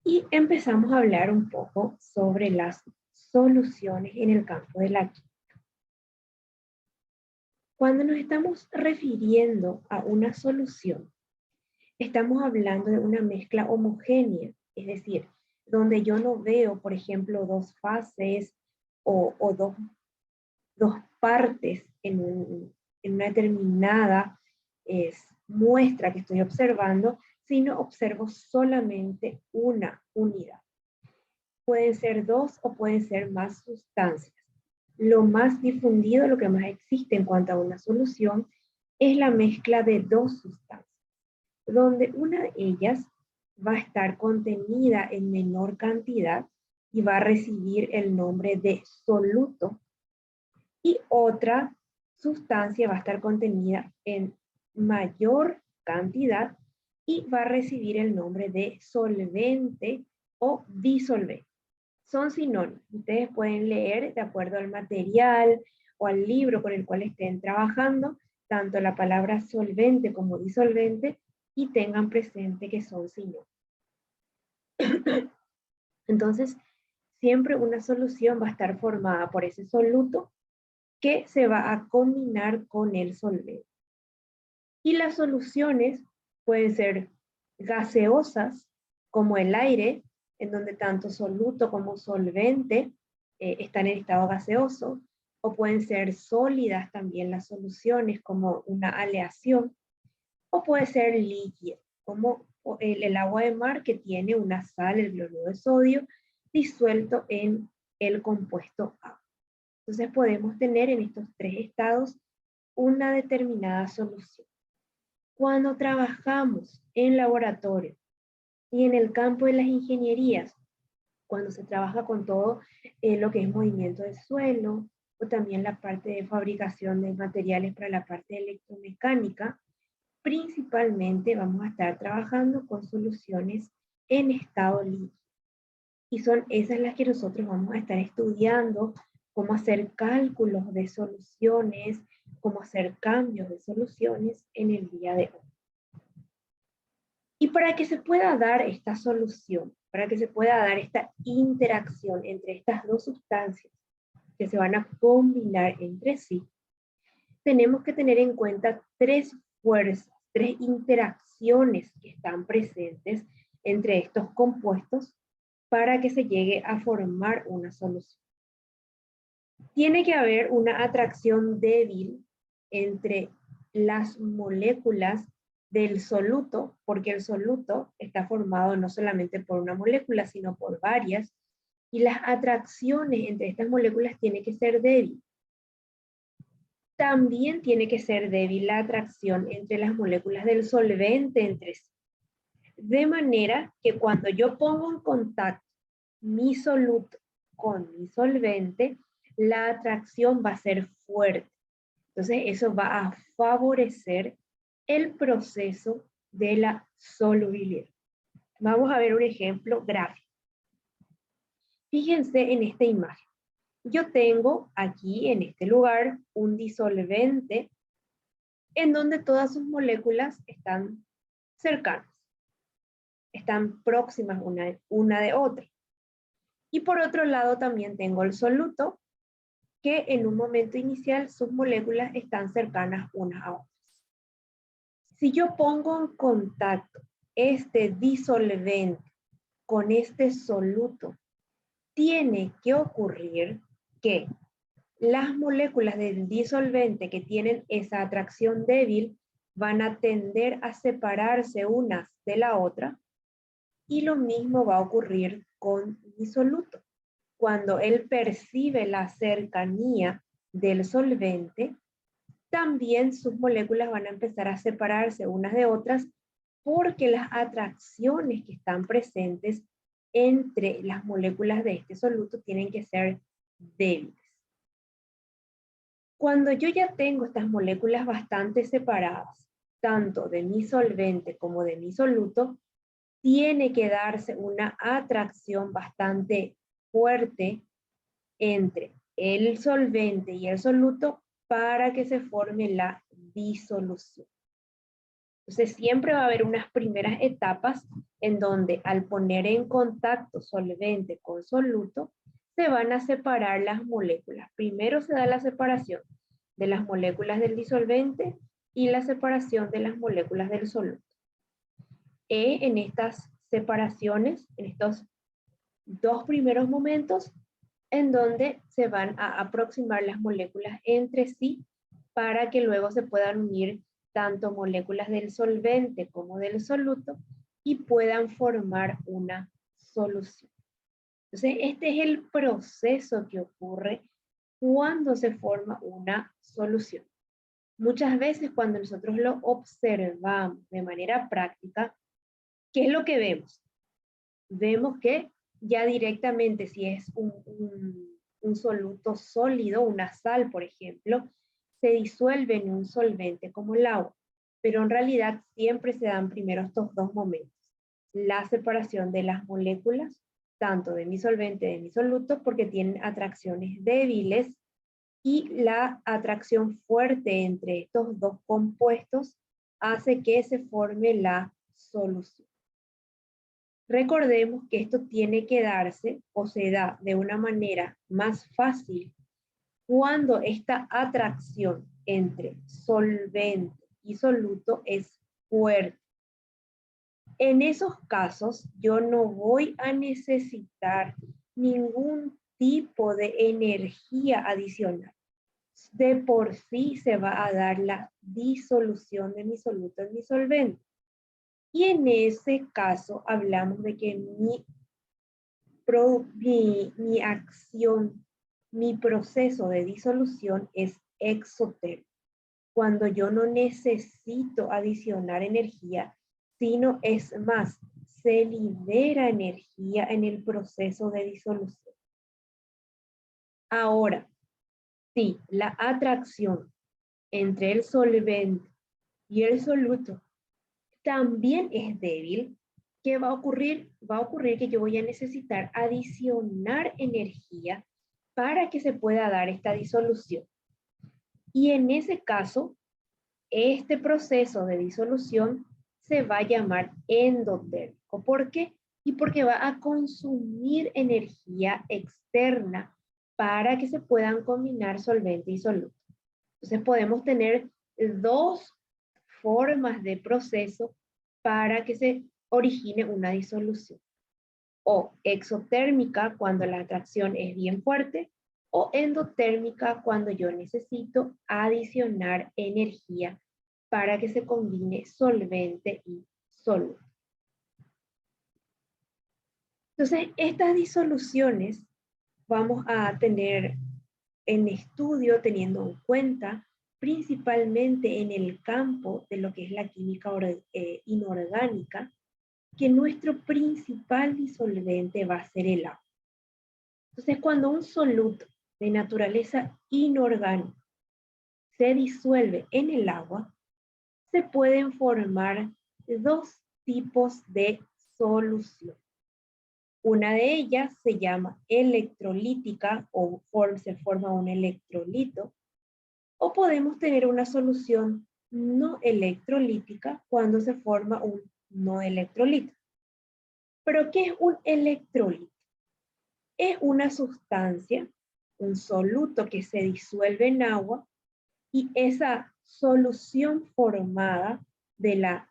Y empezamos a hablar un poco sobre las soluciones en el campo de la química. Cuando nos estamos refiriendo a una solución, estamos hablando de una mezcla homogénea, es decir, donde yo no veo, por ejemplo, dos fases o dos partes en una determinada muestra que estoy observando, sino observo solamente una unidad. Pueden ser dos o pueden ser más sustancias. Lo más difundido, lo que más existe en cuanto a una solución, es la mezcla de dos sustancias, donde una de ellas va a estar contenida en menor cantidad y va a recibir el nombre de soluto, y otra sustancia va a estar contenida en mayor cantidad y va a recibir el nombre de solvente o disolvente. Son sinónimos. Ustedes pueden leer de acuerdo al material o al libro con el cual estén trabajando, tanto la palabra solvente como disolvente, y tengan presente que son sinónimos. Entonces, siempre una solución va a estar formada por ese soluto que se va a combinar con el solvente. Y las soluciones pueden ser gaseosas, como el aire, en donde tanto soluto como solvente están en estado gaseoso, o pueden ser sólidas también las soluciones, como una aleación, o puede ser líquida, como el agua de mar que tiene una sal, el cloruro de sodio, disuelto en el compuesto agua. Entonces podemos tener en estos tres estados una determinada solución. Cuando trabajamos en laboratorio y en el campo de las ingenierías, cuando se trabaja con todo lo que es movimiento de suelo, o también la parte de fabricación de materiales para la parte electromecánica, principalmente vamos a estar trabajando con soluciones en estado líquido. Y son esas las que nosotros vamos a estar estudiando, cómo hacer cálculos de soluciones, cómo hacer cambios de soluciones en el día de hoy. Y para que se pueda dar esta solución, para que se pueda dar esta interacción entre estas dos sustancias que se van a combinar entre sí, tenemos que tener en cuenta tres fuerzas, tres interacciones que están presentes entre estos compuestos para que se llegue a formar una solución. Tiene que haber una atracción débil entre las moléculas del soluto, porque el soluto está formado no solamente por una molécula, sino por varias, y las atracciones entre estas moléculas tienen que ser débiles. También tiene que ser débil la atracción entre las moléculas del solvente entre sí. De manera que cuando yo pongo en contacto mi soluto con mi solvente, la atracción va a ser fuerte. Entonces eso va a favorecer el proceso de la solubilidad. Vamos a ver un ejemplo gráfico. Fíjense en esta imagen. Yo tengo aquí en este lugar un disolvente en donde todas sus moléculas están cercanas, están próximas una de otra. Y por otro lado también tengo el soluto, que en un momento inicial sus moléculas están cercanas unas a otras. Si yo pongo en contacto este disolvente con este soluto, tiene que ocurrir que las moléculas del disolvente que tienen esa atracción débil van a tender a separarse unas de la otra, y lo mismo va a ocurrir con mi soluto. Cuando él percibe la cercanía del solvente, también sus moléculas van a empezar a separarse unas de otras, porque las atracciones que están presentes entre las moléculas de este soluto tienen que ser débiles. Cuando yo ya tengo estas moléculas bastante separadas, tanto de mi solvente como de mi soluto, tiene que darse una atracción bastante fuerte entre el solvente y el soluto para que se forme la disolución. Entonces siempre va a haber unas primeras etapas en donde al poner en contacto solvente con soluto, se van a separar las moléculas. Primero se da la separación de las moléculas del disolvente y la separación de las moléculas del soluto. En estas separaciones, en estos dos primeros momentos, en donde se van a aproximar las moléculas entre sí para que luego se puedan unir tanto moléculas del solvente como del soluto y puedan formar una solución. Entonces, este es el proceso que ocurre cuando se forma una solución. Muchas veces cuando nosotros lo observamos de manera práctica, ¿qué es lo que vemos? Vemos que ya directamente, si es un soluto sólido, una sal, por ejemplo, se disuelve en un solvente como el agua, pero en realidad siempre se dan primero estos dos momentos. La separación de las moléculas, tanto de mi solvente y de mi soluto, porque tienen atracciones débiles, y la atracción fuerte entre estos dos compuestos hace que se forme la solución. Recordemos que esto tiene que darse o se da de una manera más fácil cuando esta atracción entre solvente y soluto es fuerte. En esos casos yo no voy a necesitar ningún tipo de energía adicional. De por sí se va a dar la disolución de mi soluto en mi solvente. Y en ese caso hablamos de que mi acción, mi proceso de disolución es exotérmico. Cuando yo no necesito adicionar energía, sino es más, se libera energía en el proceso de disolución. Ahora, si la atracción entre el solvente y el soluto también es débil, ¿qué va a ocurrir? Va a ocurrir que yo voy a necesitar adicionar energía para que se pueda dar esta disolución. Y en ese caso, este proceso de disolución se va a llamar endotérmico. ¿Por qué? Y porque va a consumir energía externa para que se puedan combinar solvente y soluto. Entonces podemos tener dos formas de proceso para que se origine una disolución. O exotérmica cuando la atracción es bien fuerte, o endotérmica cuando yo necesito adicionar energía para que se combine solvente y soluto. Entonces, estas disoluciones vamos a tener en estudio teniendo en cuenta principalmente en el campo de lo que es la química inorgánica, que nuestro principal disolvente va a ser el agua. Entonces, cuando un soluto de naturaleza inorgánica se disuelve en el agua, se pueden formar dos tipos de solución. Una de ellas se llama electrolítica o se forma un electrolito, o podemos tener una solución no electrolítica cuando se forma un no electrolito. ¿Pero qué es un electrolito? Es una sustancia, un soluto que se disuelve en agua y esa solución formada de la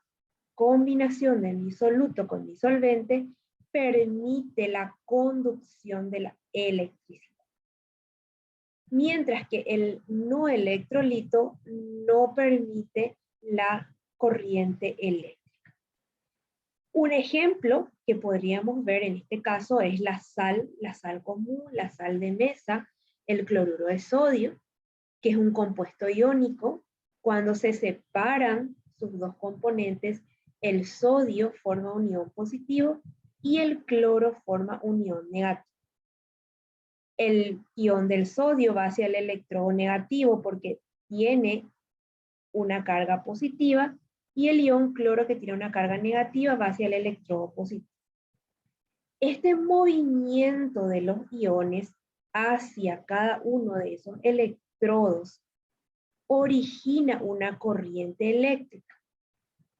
combinación de mi soluto con mi solvente permite la conducción de la electricidad. Mientras que el no electrolito no permite la corriente eléctrica. Un ejemplo que podríamos ver en este caso es la sal común, la sal de mesa, el cloruro de sodio, que es un compuesto iónico. Cuando se separan sus dos componentes, el sodio forma un ion positivo y el cloro forma un ion negativo. El ion del sodio va hacia el electrodo negativo porque tiene una carga positiva, y el ion cloro, que tiene una carga negativa, va hacia el electrodo positivo. Este movimiento de los iones hacia cada uno de esos electrodos origina una corriente eléctrica.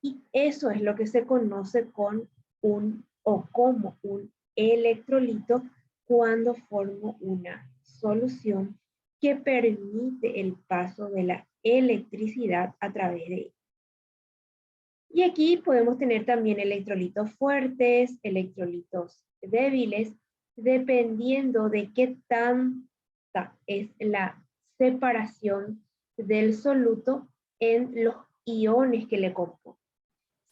Y eso es lo que se conoce como un electrolito cuando formo una solución que permite el paso de la electricidad a través de ella. Y aquí podemos tener también electrolitos fuertes, electrolitos débiles, dependiendo de qué tanta es la separación del soluto en los iones que le componen.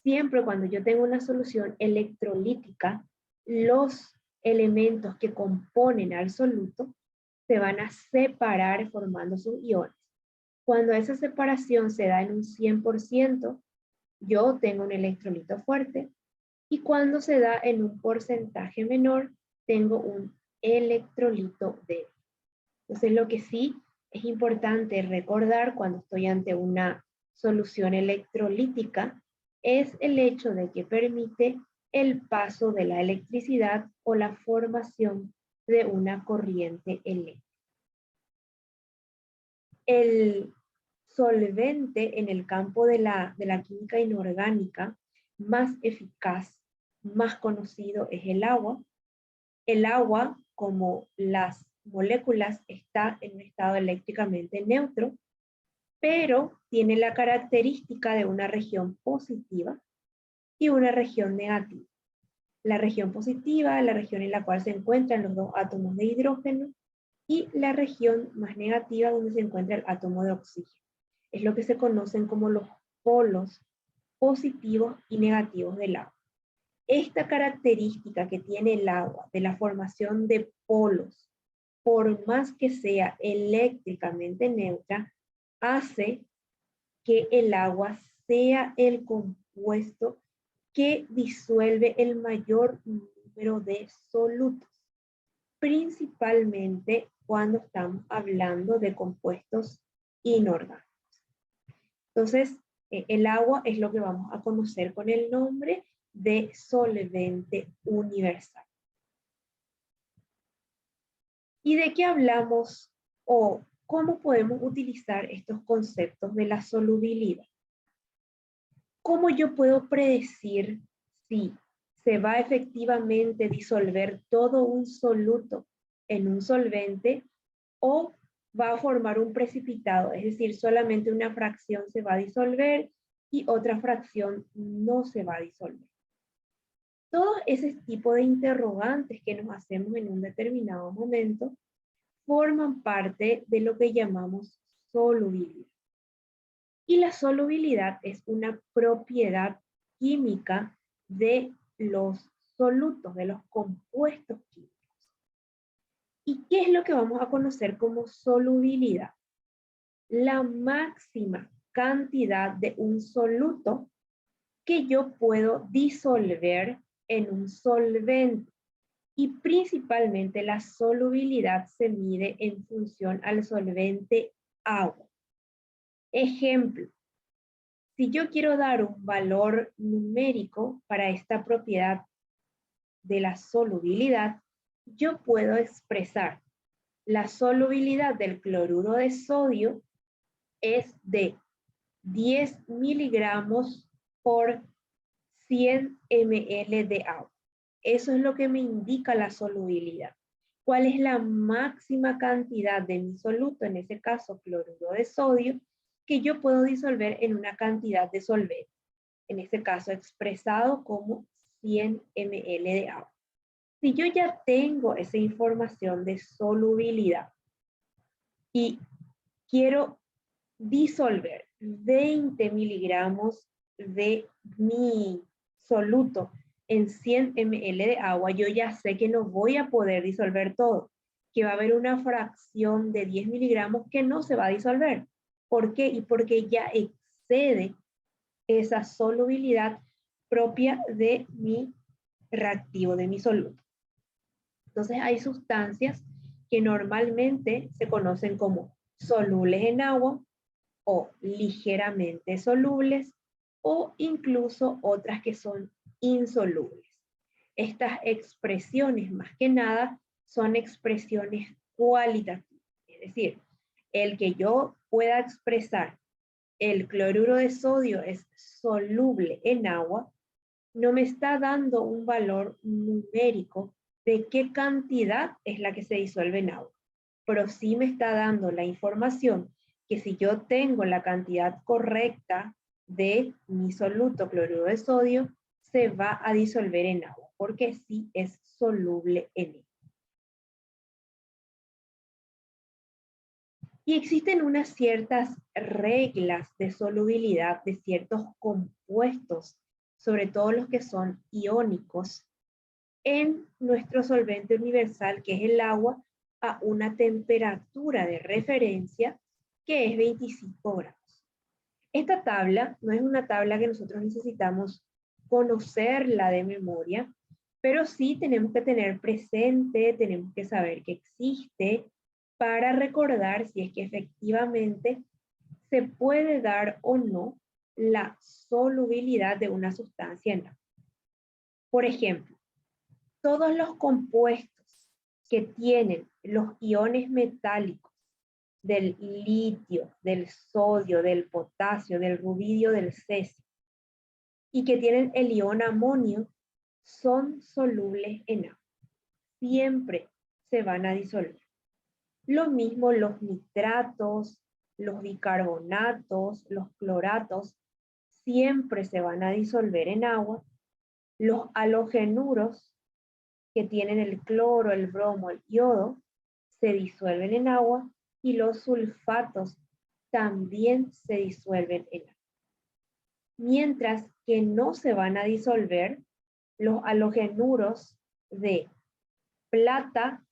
Siempre cuando yo tengo una solución electrolítica, los elementos que componen al soluto se van a separar formando sus iones. Cuando esa separación se da en un 100%, yo tengo un electrolito fuerte, y cuando se da en un porcentaje menor, tengo un electrolito débil. Entonces, lo que sí es importante recordar cuando estoy ante una solución electrolítica es el hecho de que permite el paso de la electricidad o la formación de una corriente eléctrica. El solvente en el campo de la química inorgánica más eficaz, más conocido es el agua. El agua, como las moléculas, está en un estado eléctricamente neutro, pero tiene la característica de una región positiva y una región negativa. La región positiva es la región en la cual se encuentran los dos átomos de hidrógeno, y la región más negativa donde se encuentra el átomo de oxígeno. Es lo que se conocen como los polos positivos y negativos del agua. Esta característica que tiene el agua de la formación de polos, por más que sea eléctricamente neutra, hace que el agua sea el compuesto que disuelve el mayor número de solutos, principalmente cuando estamos hablando de compuestos inorgánicos. Entonces, el agua es lo que vamos a conocer con el nombre de solvente universal. ¿Y de qué hablamos o cómo podemos utilizar estos conceptos de la solubilidad? ¿Cómo yo puedo predecir si se va a efectivamente disolver todo un soluto en un solvente o va a formar un precipitado? Es decir, solamente una fracción se va a disolver y otra fracción no se va a disolver. Todos ese tipo de interrogantes que nos hacemos en un determinado momento forman parte de lo que llamamos solubilidad. Y la solubilidad es una propiedad química de los solutos, de los compuestos químicos. ¿Y qué es lo que vamos a conocer como solubilidad? La máxima cantidad de un soluto que yo puedo disolver en un solvente. Y principalmente la solubilidad se mide en función al solvente agua. Ejemplo, si yo quiero dar un valor numérico para esta propiedad de la solubilidad, yo puedo expresar la solubilidad del cloruro de sodio es de 10 miligramos por 100 ml de agua. Eso es lo que me indica la solubilidad. ¿Cuál es la máxima cantidad de mi soluto, en ese caso cloruro de sodio, que yo puedo disolver en una cantidad de solvente? En este caso expresado como 100 ml de agua. Si yo ya tengo esa información de solubilidad y quiero disolver 20 miligramos de mi soluto en 100 ml de agua, yo ya sé que no voy a poder disolver todo, que va a haber una fracción de 10 miligramos que no se va a disolver. ¿Por qué? Y porque ya excede esa solubilidad propia de mi reactivo, de mi soluto. Entonces hay sustancias que normalmente se conocen como solubles en agua o ligeramente solubles, o incluso otras que son insolubles. Estas expresiones, más que nada, son expresiones cualitativas. Es decir, el que yo pueda expresar el cloruro de sodio es soluble en agua, no me está dando un valor numérico de qué cantidad es la que se disuelve en agua, pero sí me está dando la información que si yo tengo la cantidad correcta de mi soluto cloruro de sodio, se va a disolver en agua, porque sí es soluble en él. Y existen unas ciertas reglas de solubilidad de ciertos compuestos, sobre todo los que son iónicos, en nuestro solvente universal, que es el agua, a una temperatura de referencia que es 25 grados. Esta tabla no es una tabla que nosotros necesitamos conocerla de memoria, pero sí tenemos que tener presente, tenemos que saber que existe para recordar si es que efectivamente se puede dar o no la solubilidad de una sustancia en agua. Por ejemplo, todos los compuestos que tienen los iones metálicos del litio, del sodio, del potasio, del rubidio, del cesio, y que tienen el ion amonio, son solubles en agua. Siempre se van a disolver. Lo mismo los nitratos, los bicarbonatos, los cloratos, siempre se van a disolver en agua. Los halogenuros, que tienen el cloro, el bromo, el yodo, se disuelven en agua, y los sulfatos también se disuelven en agua. Mientras que no se van a disolver los halogenuros de plata,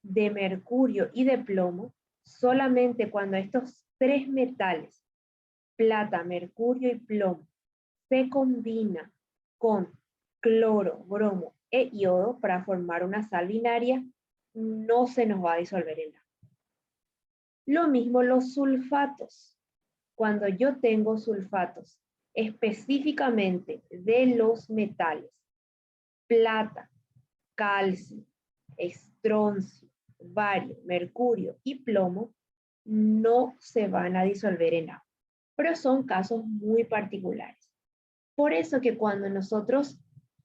de mercurio y de plomo, solamente cuando estos tres metales, plata, mercurio y plomo, se combinan con cloro, bromo e yodo para formar una sal binaria, no se nos va a disolver el agua. Lo mismo los sulfatos. Cuando yo tengo sulfatos específicamente de los metales, plata, calcio, estroncio, bario, mercurio y plomo, no se van a disolver en agua, pero son casos muy particulares. Por eso que cuando nosotros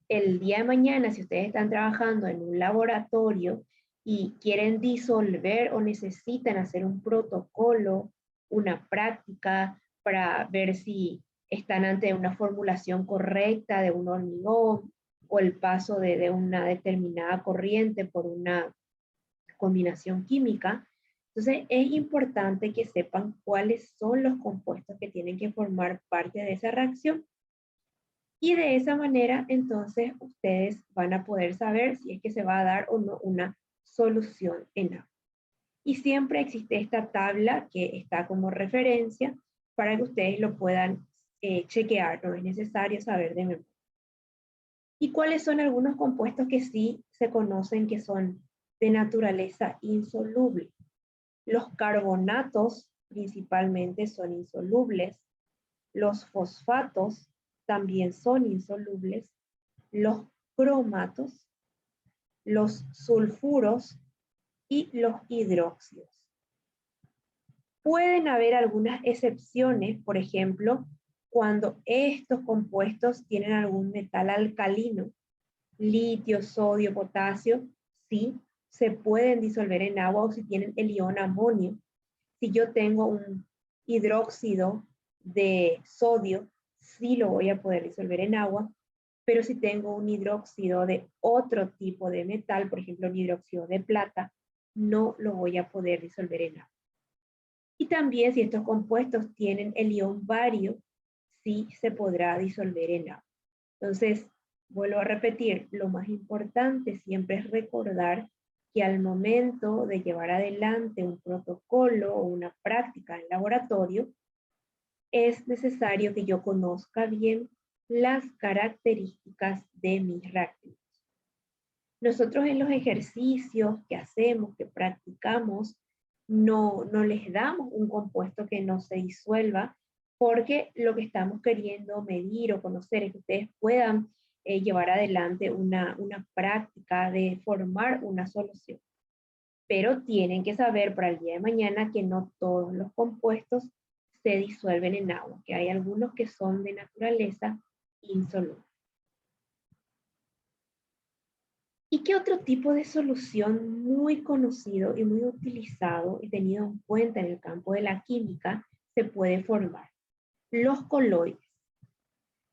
el día de mañana, si ustedes están trabajando en un laboratorio y quieren disolver o necesitan hacer un protocolo, una práctica para ver si están ante una formulación correcta de un hormigón o el paso de una determinada corriente por una combinación química, entonces es importante que sepan cuáles son los compuestos que tienen que formar parte de esa reacción. Y de esa manera, entonces, ustedes van a poder saber si es que se va a dar o no una solución en agua. Y siempre existe esta tabla que está como referencia para que ustedes lo puedan chequear, no es necesario saber de memoria. ¿Y cuáles son algunos compuestos que sí se conocen que son de naturaleza insoluble? Los carbonatos principalmente son insolubles, los fosfatos también son insolubles, los cromatos, los sulfuros y los hidróxidos. Pueden haber algunas excepciones, por ejemplo, cuando estos compuestos tienen algún metal alcalino, litio, sodio, potasio, sí, se pueden disolver en agua, o si tienen el ion amonio. Si yo tengo un hidróxido de sodio, sí lo voy a poder disolver en agua, pero si tengo un hidróxido de otro tipo de metal, por ejemplo, un hidróxido de plata, no lo voy a poder disolver en agua. Y también si estos compuestos tienen el ion bario, sí se podrá disolver en agua. Entonces, vuelvo a repetir, lo más importante siempre es recordar que al momento de llevar adelante un protocolo o una práctica en laboratorio, es necesario que yo conozca bien las características de mis reactivos. Nosotros en los ejercicios que hacemos, que practicamos, no les damos un compuesto que no se disuelva, porque lo que estamos queriendo medir o conocer es que ustedes puedan llevar adelante una práctica de formar una solución. Pero tienen que saber para el día de mañana que no todos los compuestos se disuelven en agua, que hay algunos que son de naturaleza insoluble. ¿Y qué otro tipo de solución muy conocido y muy utilizado y tenido en cuenta en el campo de la química se puede formar? Los coloides.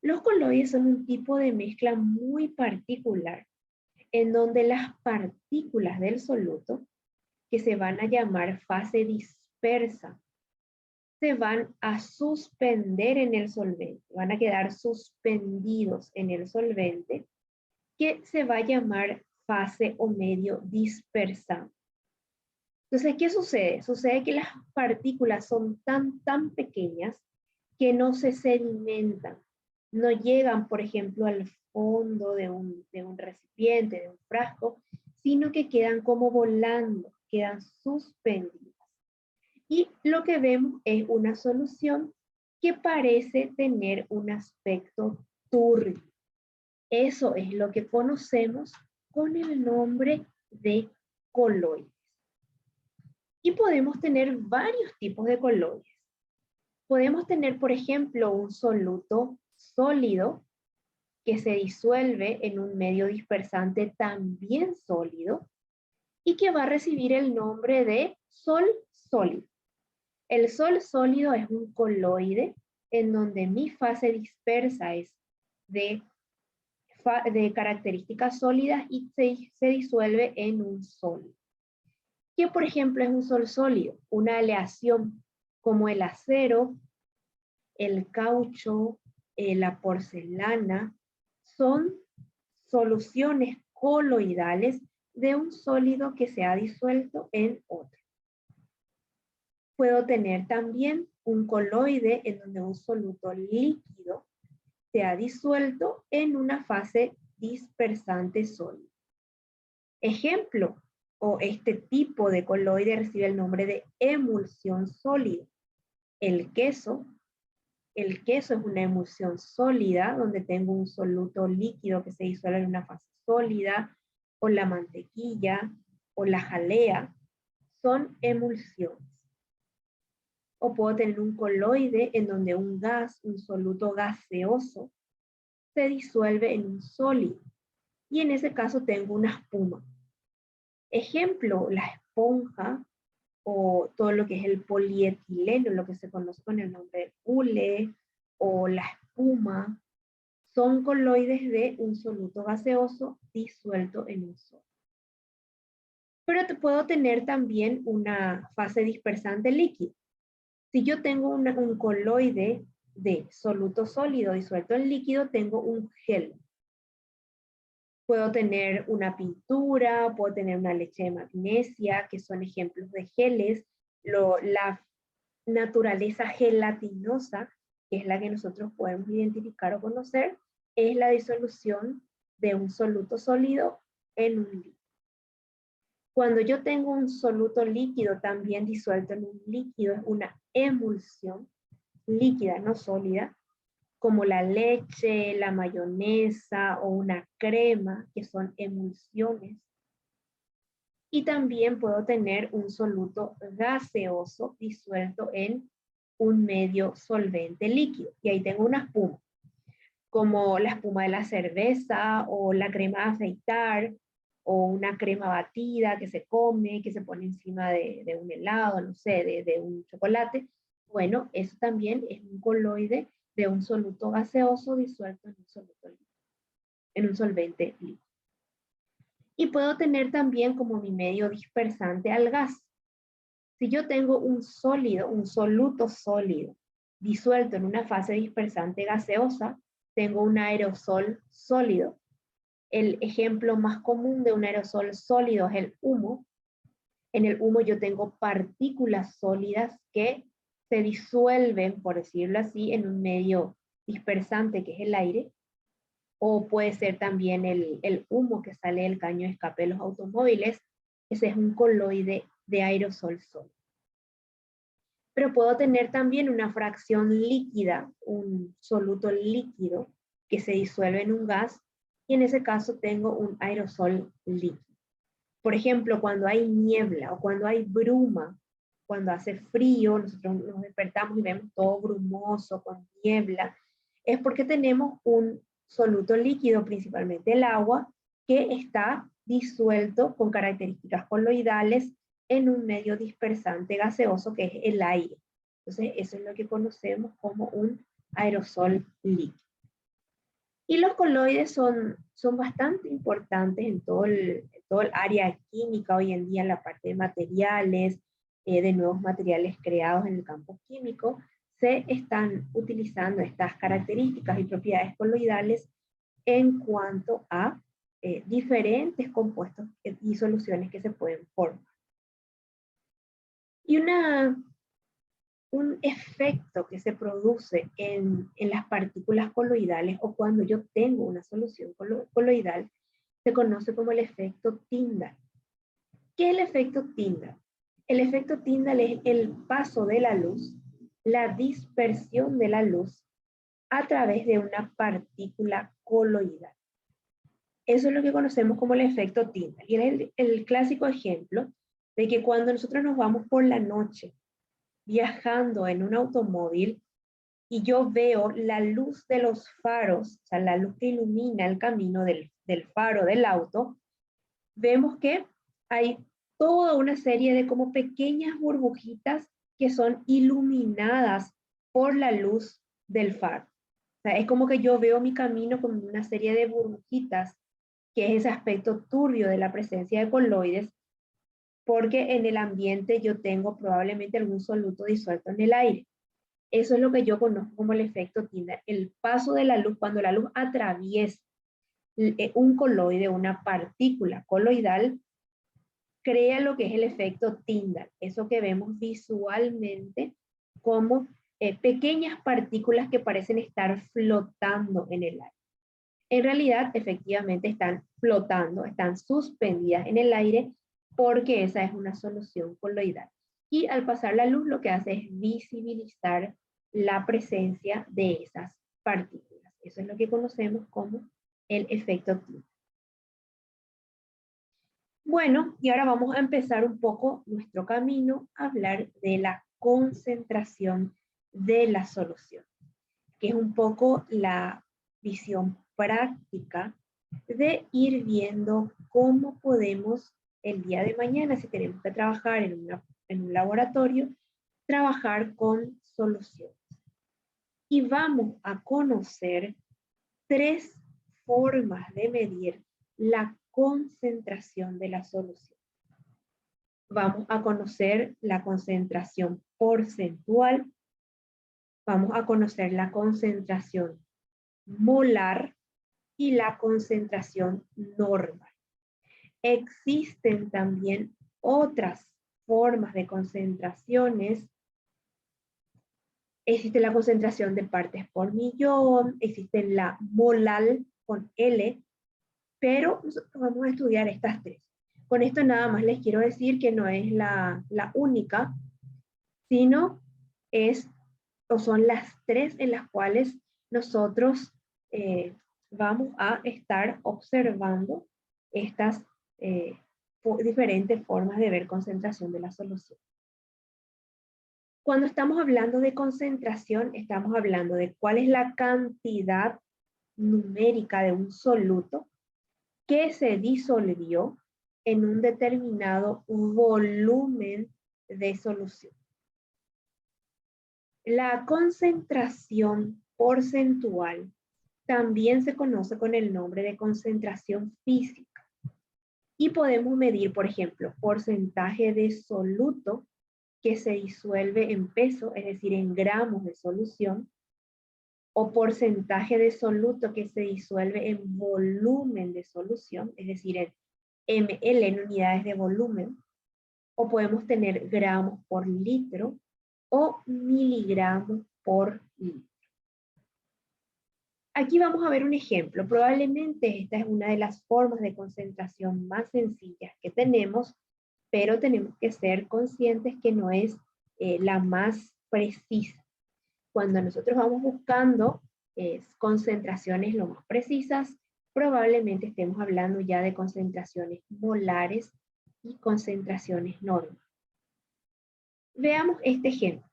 Los coloides son un tipo de mezcla muy particular en donde las partículas del soluto, que se van a llamar fase dispersa, se van a suspender en el solvente, van a quedar suspendidos en el solvente, que se va a llamar fase o medio dispersante. Entonces, ¿qué sucede? Sucede que las partículas son tan pequeñas que no se sedimentan, no llegan, por ejemplo, al fondo de un recipiente, de un frasco, sino que quedan como volando, quedan suspendidas. Y lo que vemos es una solución que parece tener un aspecto turbio. Eso es lo que conocemos con el nombre de coloides. Y podemos tener varios tipos de coloides. Podemos tener, por ejemplo, un soluto sólido que se disuelve en un medio dispersante también sólido y que va a recibir el nombre de sol sólido. El sol sólido es un coloide en donde mi fase dispersa es de características sólidas y se disuelve en un sólido. ¿Qué, por ejemplo, es un sol sólido? Una aleación como el acero, el caucho, la porcelana, son soluciones coloidales de un sólido que se ha disuelto en otro. Puedo tener también un coloide en donde un soluto líquido se ha disuelto en una fase dispersante sólida. Ejemplo, o este tipo de coloide recibe el nombre de emulsión sólida. El queso es una emulsión sólida donde tengo un soluto líquido que se disuelve en una fase sólida, o la mantequilla, o la jalea, son emulsiones. O puedo tener un coloide en donde un gas, un soluto gaseoso, se disuelve en un sólido. Y en ese caso tengo una espuma. Ejemplo, la esponja o todo lo que es el polietileno, lo que se conoce con el nombre de hule, o la espuma, son coloides de un soluto gaseoso disuelto en un sólido. Pero te puedo tener también una fase dispersante líquida. Si yo tengo un coloide de soluto sólido disuelto en líquido, tengo un gel. Puedo tener una pintura, puedo tener una leche de magnesia, que son ejemplos de geles. La naturaleza gelatinosa, que es la que nosotros podemos identificar o conocer, es la disolución de un soluto sólido en un líquido. Cuando yo tengo un soluto líquido también disuelto en un líquido, es una emulsión líquida, no sólida, como la leche, la mayonesa o una crema, que son emulsiones. Y también puedo tener un soluto gaseoso disuelto en un medio solvente líquido. Y ahí tengo una espuma, como la espuma de la cerveza o la crema de afeitar, o una crema batida que se come, que se pone encima de un helado, no sé, de un chocolate. Bueno, eso también es un coloide de un soluto gaseoso disuelto en un soluto líquido, en un solvente líquido. Y puedo tener también como mi medio dispersante al gas. Si yo tengo un sólido, un soluto sólido, disuelto en una fase dispersante gaseosa, tengo un aerosol sólido. El ejemplo más común de un aerosol sólido es el humo. En el humo yo tengo partículas sólidas que se disuelven, por decirlo así, en un medio dispersante que es el aire. O puede ser también el humo que sale del caño de escape de los automóviles. Ese es un coloide de aerosol sólido. Pero puedo tener también una fracción líquida, un soluto líquido que se disuelve en un gas, y en ese caso tengo un aerosol líquido. Por ejemplo, cuando hay niebla o cuando hay bruma, cuando hace frío, nosotros nos despertamos y vemos todo brumoso, con niebla, es porque tenemos un soluto líquido, principalmente el agua, que está disuelto con características coloidales en un medio dispersante gaseoso que es el aire. Entonces, eso es lo que conocemos como un aerosol líquido. Y los coloides son bastante importantes en todo el área química hoy en día, en la parte de materiales, de nuevos materiales creados en el campo químico. Se están utilizando estas características y propiedades coloidales en cuanto a diferentes compuestos y soluciones que se pueden formar. Y un efecto que se produce en las partículas coloidales o cuando yo tengo una solución coloidal se conoce como el efecto Tyndall. ¿Qué es el efecto Tyndall? El efecto Tyndall es el paso de la luz, la dispersión de la luz a través de una partícula coloidal. Eso es lo que conocemos como el efecto Tyndall. Y es el clásico ejemplo de que cuando nosotros nos vamos por la noche viajando en un automóvil y yo veo la luz de los faros, o sea, la luz que ilumina el camino del faro del auto, vemos que hay toda una serie de como pequeñas burbujitas que son iluminadas por la luz del faro. O sea, es como que yo veo mi camino con una serie de burbujitas, que es ese aspecto turbio de la presencia de coloides, porque en el ambiente yo tengo probablemente algún soluto disuelto en el aire. Eso es lo que yo conozco como el efecto Tyndall, el paso de la luz, cuando la luz atraviesa un coloide, una partícula coloidal, crea lo que es el efecto Tyndall, eso que vemos visualmente como pequeñas partículas que parecen estar flotando en el aire. En realidad, efectivamente, están flotando, están suspendidas en el aire porque esa es una solución coloidal. Y al pasar la luz lo que hace es visibilizar la presencia de esas partículas. Eso es lo que conocemos como el efecto Tyndall. Bueno, y ahora vamos a empezar un poco nuestro camino a hablar de la concentración de la solución, que es un poco la visión práctica de ir viendo cómo podemos el día de mañana, si tenemos que trabajar en un laboratorio, trabajar con soluciones. Y vamos a conocer 3 formas de medir la concentración de la solución. Vamos a conocer la concentración porcentual, vamos a conocer la concentración molar y la concentración normal. Existen también otras formas de concentraciones. Existe la concentración de partes por millón, existe la molal con L, pero nosotros vamos a estudiar estas 3. Con esto nada más les quiero decir que no es la única, sino son las 3 en las cuales nosotros vamos a estar observando estas diferentes formas de ver concentración de la solución. Cuando estamos hablando de concentración, estamos hablando de cuál es la cantidad numérica de un soluto que se disolvió en un determinado volumen de solución. La concentración porcentual también se conoce con el nombre de concentración física. Y podemos medir, por ejemplo, porcentaje de soluto que se disuelve en peso, es decir, en gramos de solución, o porcentaje de soluto que se disuelve en volumen de solución, es decir, en ml, en unidades de volumen, o podemos tener gramos por litro o miligramos por litro. Aquí vamos a ver un ejemplo. Probablemente esta es una de las formas de concentración más sencillas que tenemos, pero tenemos que ser conscientes que no es la más precisa. Cuando nosotros vamos buscando concentraciones lo más precisas, probablemente estemos hablando ya de concentraciones molares y concentraciones normales. Veamos este ejemplo.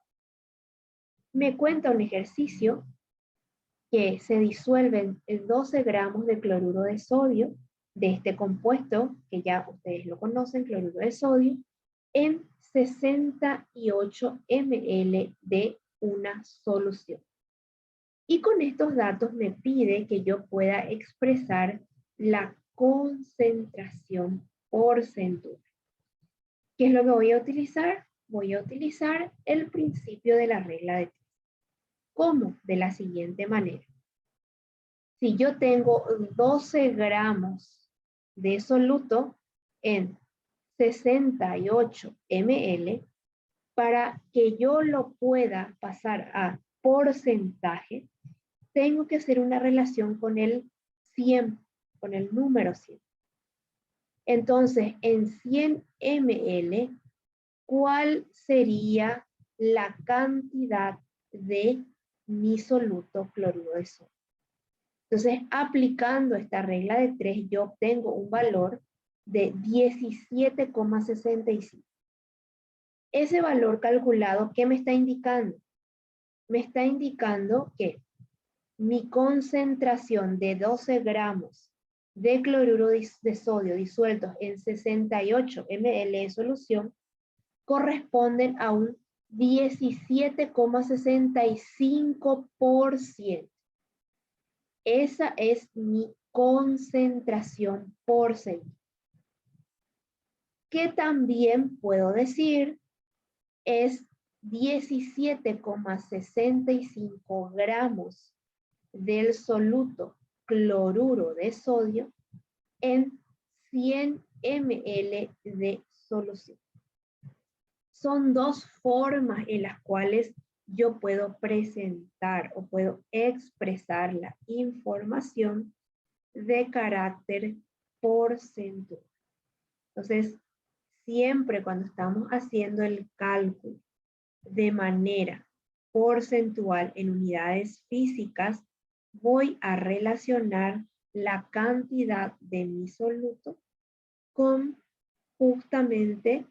Me cuenta un ejercicio que se disuelven 12 gramos de cloruro de sodio de este compuesto, que ya ustedes lo conocen, cloruro de sodio, en 68 ml de una solución. Y con estos datos me pide que yo pueda expresar la concentración porcentual. ¿Qué es lo que voy a utilizar? Voy a utilizar el principio de la regla de 3. ¿Cómo? De la siguiente manera. Si yo tengo 12 gramos de soluto en 68 ml, para que yo lo pueda pasar a porcentaje, tengo que hacer una relación con el 100, con el número 100. Entonces, en 100 ml, ¿cuál sería la cantidad de mi soluto cloruro de sodio? Entonces, aplicando esta regla de 3, yo obtengo un valor de 17,65. Ese valor calculado, ¿qué me está indicando? Me está indicando que mi concentración de 12 gramos de cloruro de sodio disueltos en 68 ml de solución corresponden a un 17,65%. Esa es mi concentración porcentual. Que también puedo decir es 17,65 gramos del soluto cloruro de sodio en 100 ml de solución. Son dos formas en las cuales yo puedo presentar o puedo expresar la información de carácter porcentual. Entonces, siempre cuando estamos haciendo el cálculo de manera porcentual en unidades físicas, voy a relacionar la cantidad de mi soluto con justamente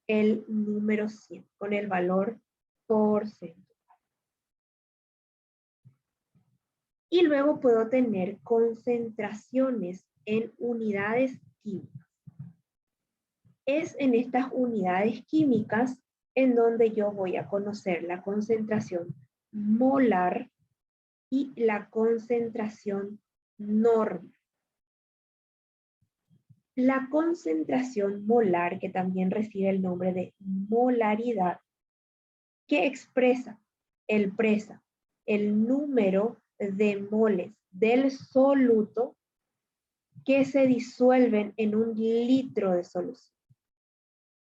el número 100, con el valor porcentual. Y luego puedo tener concentraciones en unidades químicas. Es en estas unidades químicas en donde yo voy a conocer la concentración molar y la concentración normal. La concentración molar, que también recibe el nombre de molaridad, que expresa el número de moles del soluto que se disuelven en un litro de solución.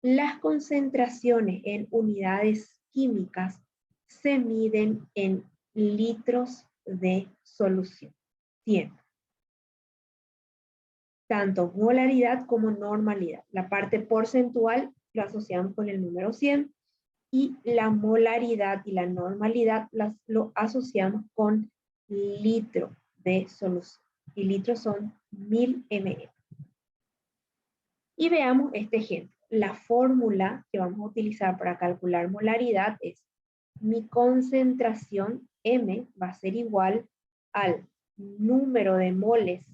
Las concentraciones en unidades químicas se miden en litros de solución, siempre. Tanto molaridad como normalidad. La parte porcentual lo asociamos con el número 100 y la molaridad y la normalidad lo asociamos con litro de solución. Y litros son 1000 ml. Y veamos este ejemplo. La fórmula que vamos a utilizar para calcular molaridad es mi concentración M va a ser igual al número de moles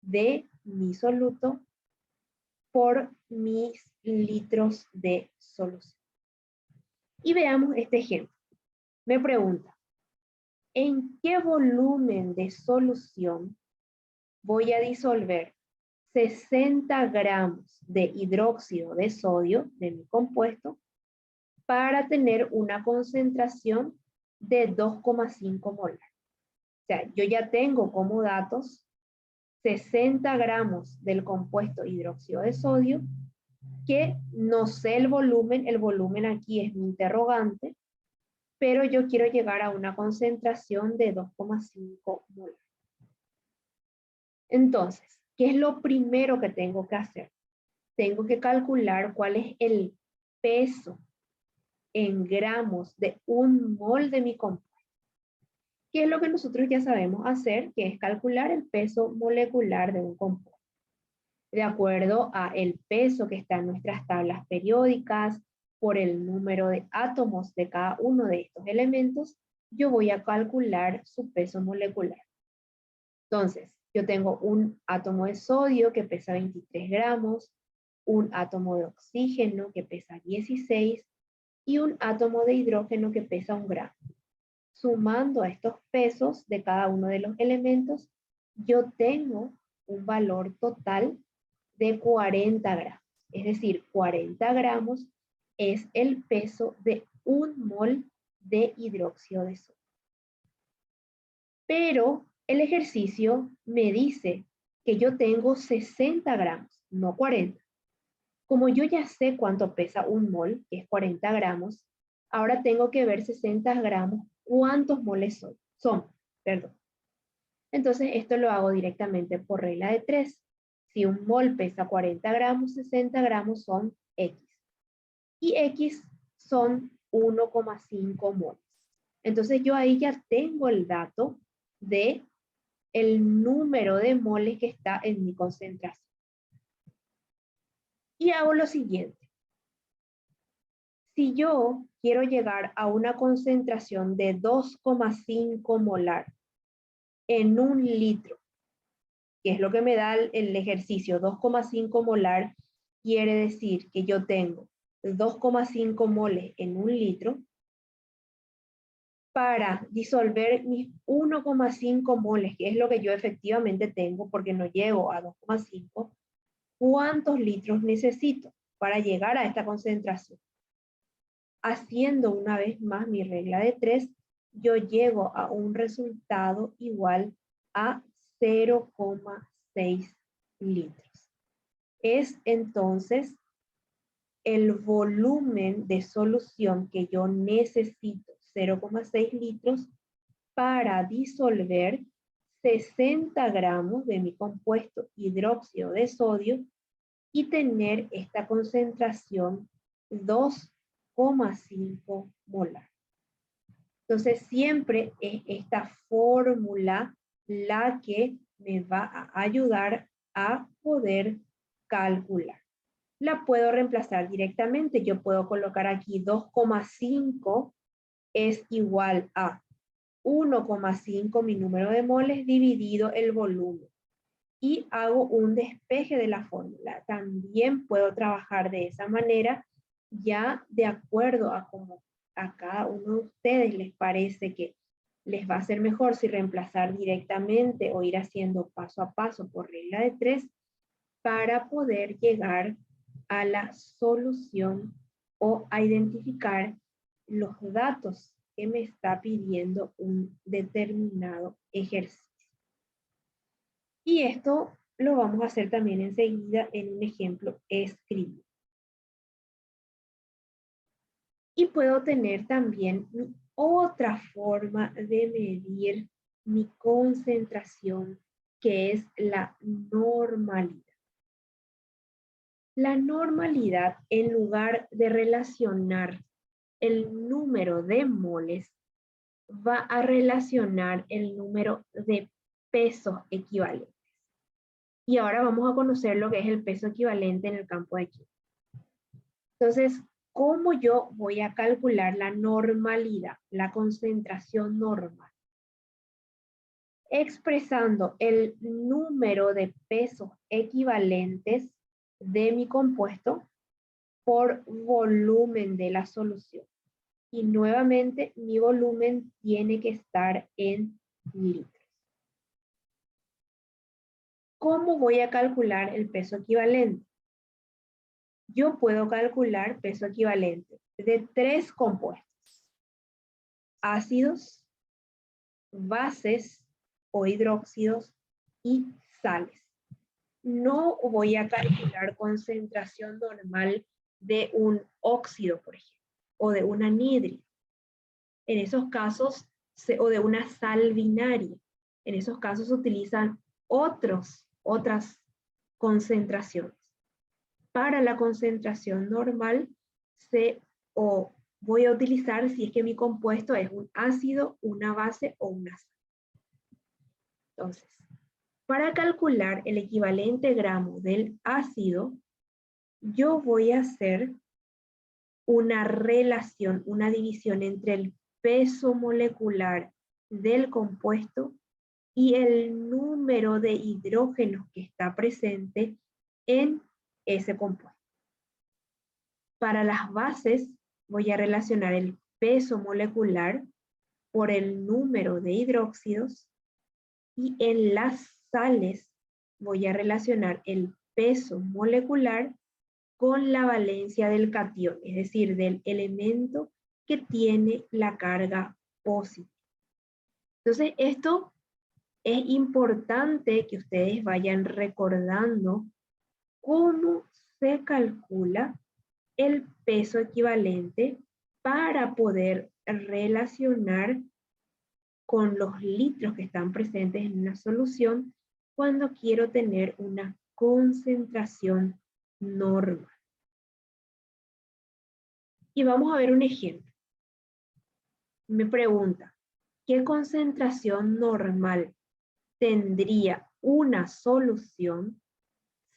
de mi soluto por mis litros de solución. Y veamos este ejemplo. Me pregunta, ¿en qué volumen de solución voy a disolver 60 gramos de hidróxido de sodio de mi compuesto para tener una concentración de 2,5 molar? O sea, yo ya tengo como datos 60 gramos del compuesto hidróxido de sodio, que no sé el volumen aquí es mi interrogante, pero yo quiero llegar a una concentración de 2,5 molar. Entonces, ¿qué es lo primero que tengo que hacer? Tengo que calcular cuál es el peso en gramos de un mol de mi compuesto. ¿Qué es lo que nosotros ya sabemos hacer? Que es calcular el peso molecular de un compuesto, de acuerdo a el peso que está en nuestras tablas periódicas por el número de átomos de cada uno de estos elementos, yo voy a calcular su peso molecular. Entonces, yo tengo un átomo de sodio que pesa 23 gramos, un átomo de oxígeno que pesa 16 y un átomo de hidrógeno que pesa 1 gramo. Sumando a estos pesos de cada uno de los elementos, yo tengo un valor total de 40 gramos. Es decir, 40 gramos es el peso de 1 mol de hidróxido de sodio. Pero el ejercicio me dice que yo tengo 60 gramos, no 40. Como yo ya sé cuánto pesa 1 mol, que es 40 gramos, ahora tengo que ver 60 gramos, cuántos moles son. Entonces esto lo hago directamente por regla de 3. Si 1 mol pesa 40 gramos, 60 gramos son X. Y X son 1,5 moles. Entonces yo ahí ya tengo el dato de el número de moles que está en mi concentración. Y hago lo siguiente. Si yo quiero llegar a una concentración de 2,5 molar en 1 litro, que es lo que me da el ejercicio, 2,5 molar, quiere decir que yo tengo 2,5 moles en 1 litro, para disolver mis 1,5 moles, que es lo que yo efectivamente tengo, porque no llego a 2,5, ¿cuántos litros necesito para llegar a esta concentración? Haciendo una vez más mi regla de 3, yo llego a un resultado igual a 0,6 litros. Es entonces el volumen de solución que yo necesito, 0,6 litros, para disolver 60 gramos de mi compuesto hidróxido de sodio y tener esta concentración 2,5 molar. Entonces siempre es esta fórmula la que me va a ayudar a poder calcular. La puedo reemplazar directamente. Yo puedo colocar aquí 2,5 es igual a 1,5 mi número de moles dividido el volumen. Y hago un despeje de la fórmula. También puedo trabajar de esa manera, ya de acuerdo a cómo a cada uno de ustedes les parece que les va a ser mejor si reemplazar directamente o ir haciendo paso a paso por regla de 3 para poder llegar a la solución o a identificar los datos que me está pidiendo un determinado ejercicio. Y esto lo vamos a hacer también enseguida en un ejemplo escrito. Y puedo tener también otra forma de medir mi concentración, que es la normalidad. La normalidad, en lugar de relacionar el número de moles, va a relacionar el número de pesos equivalentes. Y ahora vamos a conocer lo que es el peso equivalente en el campo de química. Entonces, ¿cómo yo voy a calcular la normalidad, la concentración normal? Expresando el número de pesos equivalentes de mi compuesto por volumen de la solución. Y nuevamente mi volumen tiene que estar en litros. ¿Cómo voy a calcular el peso equivalente? Yo puedo calcular peso equivalente de 3 compuestos: ácidos, bases o hidróxidos y sales. No voy a calcular concentración normal de un óxido, por ejemplo, o de un anhídrido. En esos casos, o de una sal binaria. En esos casos se utilizan otras concentraciones. Para la concentración normal, voy a utilizar si es que mi compuesto es un ácido, una base o una sal. Entonces, para calcular el equivalente gramo del ácido, yo voy a hacer una relación, una división entre el peso molecular del compuesto y el número de hidrógenos que está presente en ese compuesto. Para las bases voy a relacionar el peso molecular por el número de hidróxidos y en las sales voy a relacionar el peso molecular con la valencia del catión, es decir, del elemento que tiene la carga positiva. Entonces, esto es importante que ustedes vayan recordando cómo se calcula el peso equivalente para poder relacionar con los litros que están presentes en una solución cuando quiero tener una concentración normal. Y vamos a ver un ejemplo. Me pregunta, ¿qué concentración normal tendría una solución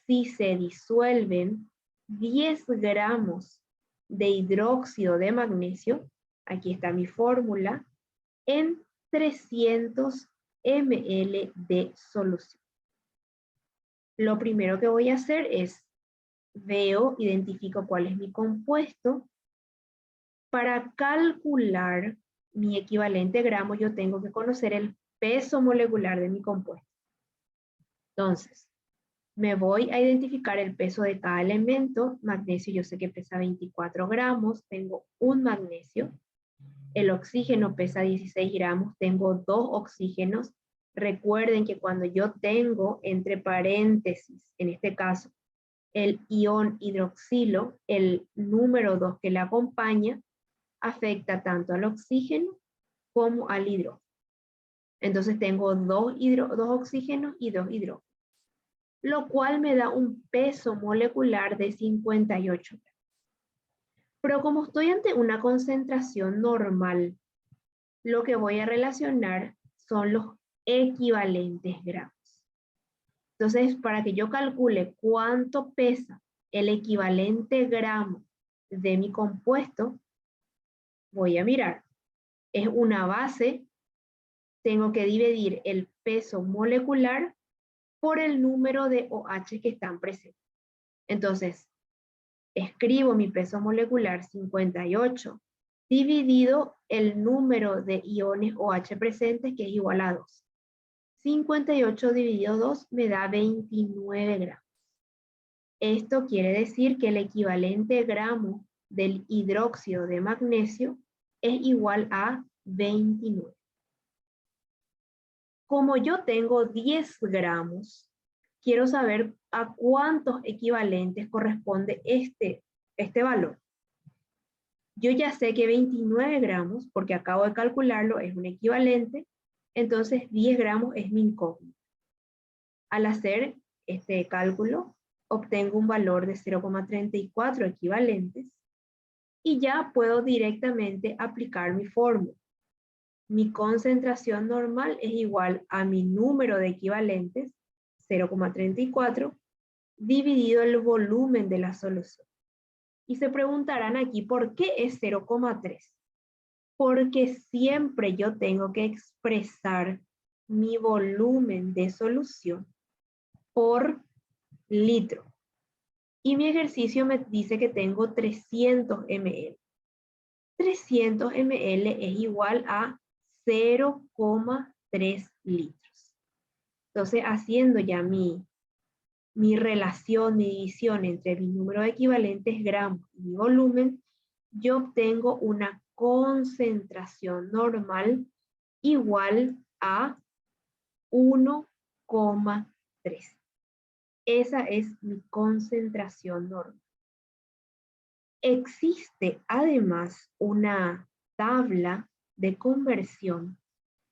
si se disuelven 10 gramos de hidróxido de magnesio? Aquí está mi fórmula, en 300 ml de solución. Lo primero que voy a hacer es, identifico cuál es mi compuesto. Para calcular mi equivalente gramo, yo tengo que conocer el peso molecular de mi compuesto. Entonces, me voy a identificar el peso de cada elemento. Magnesio yo sé que pesa 24 gramos, tengo un magnesio. El oxígeno pesa 16 gramos, tengo 2 oxígenos. Recuerden que cuando yo tengo entre paréntesis, en este caso, el ion hidroxilo, el número 2 que le acompaña, afecta tanto al oxígeno como al hidrógeno. Entonces tengo 2 oxígenos y 2 hidrógenos, lo cual me da un peso molecular de 58 gramos. Pero como estoy ante una concentración normal, lo que voy a relacionar son los equivalentes gramos. Entonces, para que yo calcule cuánto pesa el equivalente gramo de mi compuesto, voy a mirar. Es una base, tengo que dividir el peso molecular por el número de OH que están presentes. Entonces, escribo mi peso molecular 58 dividido el número de iones OH presentes, que es igual a 2. 58 dividido 2 me da 29 gramos. Esto quiere decir que el equivalente gramo del hidróxido de magnesio es igual a 29. Como yo tengo 10 gramos, quiero saber a cuántos equivalentes corresponde este valor. Yo ya sé que 29 gramos, porque acabo de calcularlo, es un equivalente, entonces 10 gramos es mi incógnita. Al hacer este cálculo, obtengo un valor de 0,34 equivalentes y ya puedo directamente aplicar mi fórmula. Mi concentración normal es igual a mi número de equivalentes, 0,34, dividido el volumen de la solución. Y se preguntarán aquí, ¿por qué es 0,3? Porque siempre yo tengo que expresar mi volumen de solución por litro. Y mi ejercicio me dice que tengo 300 ml. 300 ml es igual a 0,3 litros. Entonces, haciendo ya mi relación, mi división entre mi número de equivalentes gramos y mi volumen, yo obtengo una concentración normal igual a 1,3. Esa es mi concentración normal. Existe además una tabla de conversión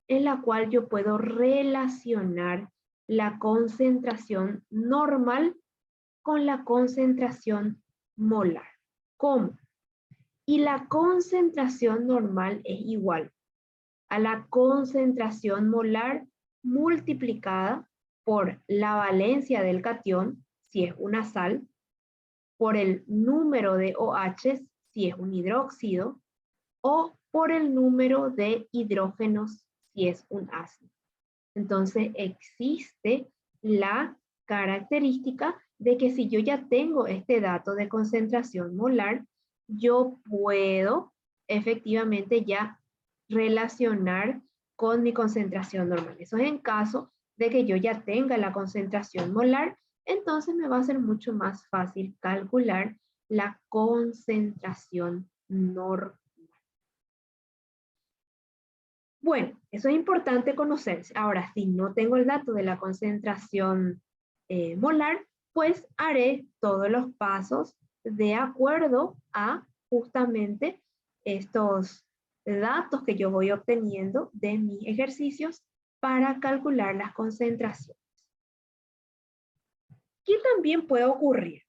en la cual yo puedo relacionar la concentración normal con la concentración molar. ¿Cómo? Y la concentración normal es igual a la concentración molar multiplicada por la valencia del catión, si es una sal, por el número de OH, si es un hidróxido, o por el número de hidrógenos, si es un ácido. Entonces existe la característica de que si yo ya tengo este dato de concentración molar, yo puedo efectivamente ya relacionar con mi concentración normal. Eso es en caso de que yo ya tenga la concentración molar, entonces me va a ser mucho más fácil calcular la concentración normal. Bueno, eso es importante conocerse. Ahora, si no tengo el dato de la concentración molar, pues haré todos los pasos de acuerdo a justamente estos datos que yo voy obteniendo de mis ejercicios para calcular las concentraciones. ¿Qué también puede ocurrir?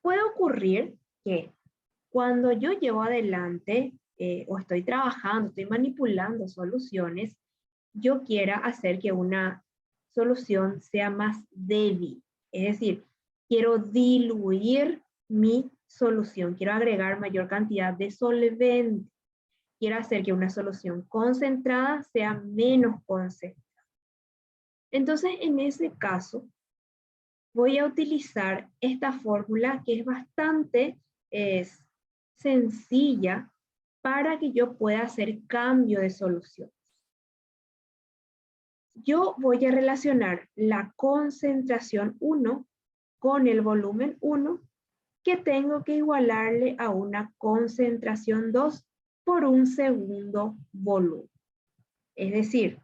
Puede ocurrir que cuando yo llevo adelante o estoy trabajando, estoy manipulando soluciones, yo quiera hacer que una solución sea más débil. Es decir, quiero diluir mi solución, quiero agregar mayor cantidad de solvente, quiero hacer que una solución concentrada sea menos concentrada. Entonces, en ese caso, voy a utilizar esta fórmula que es bastante sencilla para que yo pueda hacer cambio de solución. Yo voy a relacionar la concentración 1 con el volumen 1 que tengo que igualarle a una concentración 2 por un segundo volumen. Es decir,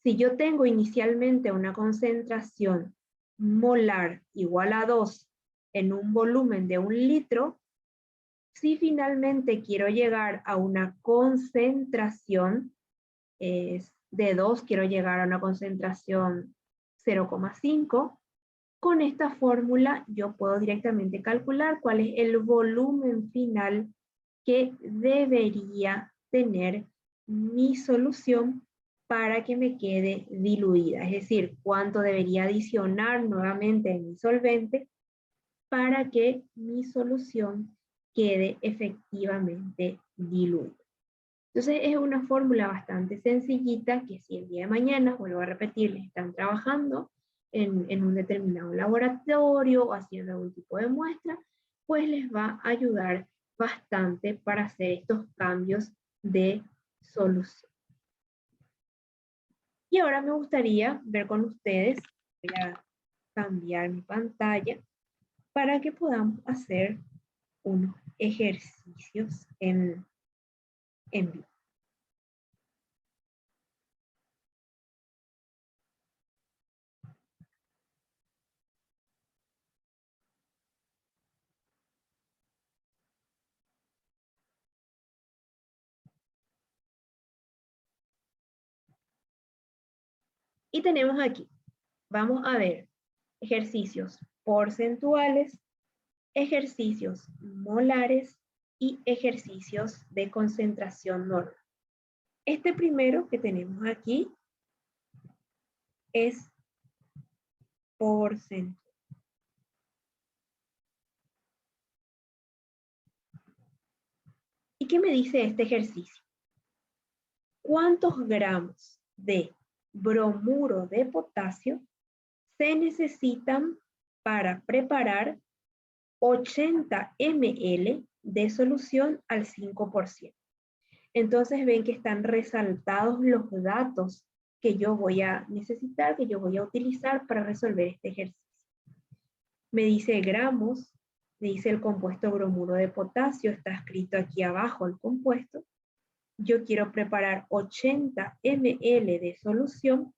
si yo tengo inicialmente una concentración molar igual a 2 en un volumen de 1 litro, si finalmente quiero llegar a una concentración de 2, quiero llegar a una concentración 0,5, con esta fórmula yo puedo directamente calcular cuál es el volumen final que debería tener mi solución para que me quede diluida. Es decir, cuánto debería adicionar nuevamente en mi solvente para que mi solución quede efectivamente diluida. Entonces es una fórmula bastante sencillita que si el día de mañana, vuelvo a repetir, están trabajando en un determinado laboratorio o haciendo algún tipo de muestra, pues les va a ayudar bastante para hacer estos cambios de solución. Y ahora me gustaría ver con ustedes, voy a cambiar mi pantalla para que podamos hacer unos ejercicios en vivo. Y tenemos aquí, vamos a ver ejercicios porcentuales, ejercicios molares y ejercicios de concentración normal. Este primero que tenemos aquí es porcentual. ¿Y qué me dice este ejercicio? ¿Cuántos gramos de bromuro de potasio se necesitan para preparar 80 ml de solución al 5%? Entonces ven que están resaltados los datos que yo voy a necesitar, que yo voy a utilizar para resolver este ejercicio. Me dice gramos, me dice el compuesto bromuro de potasio, está escrito aquí abajo el compuesto. Yo quiero preparar 80 ml de solución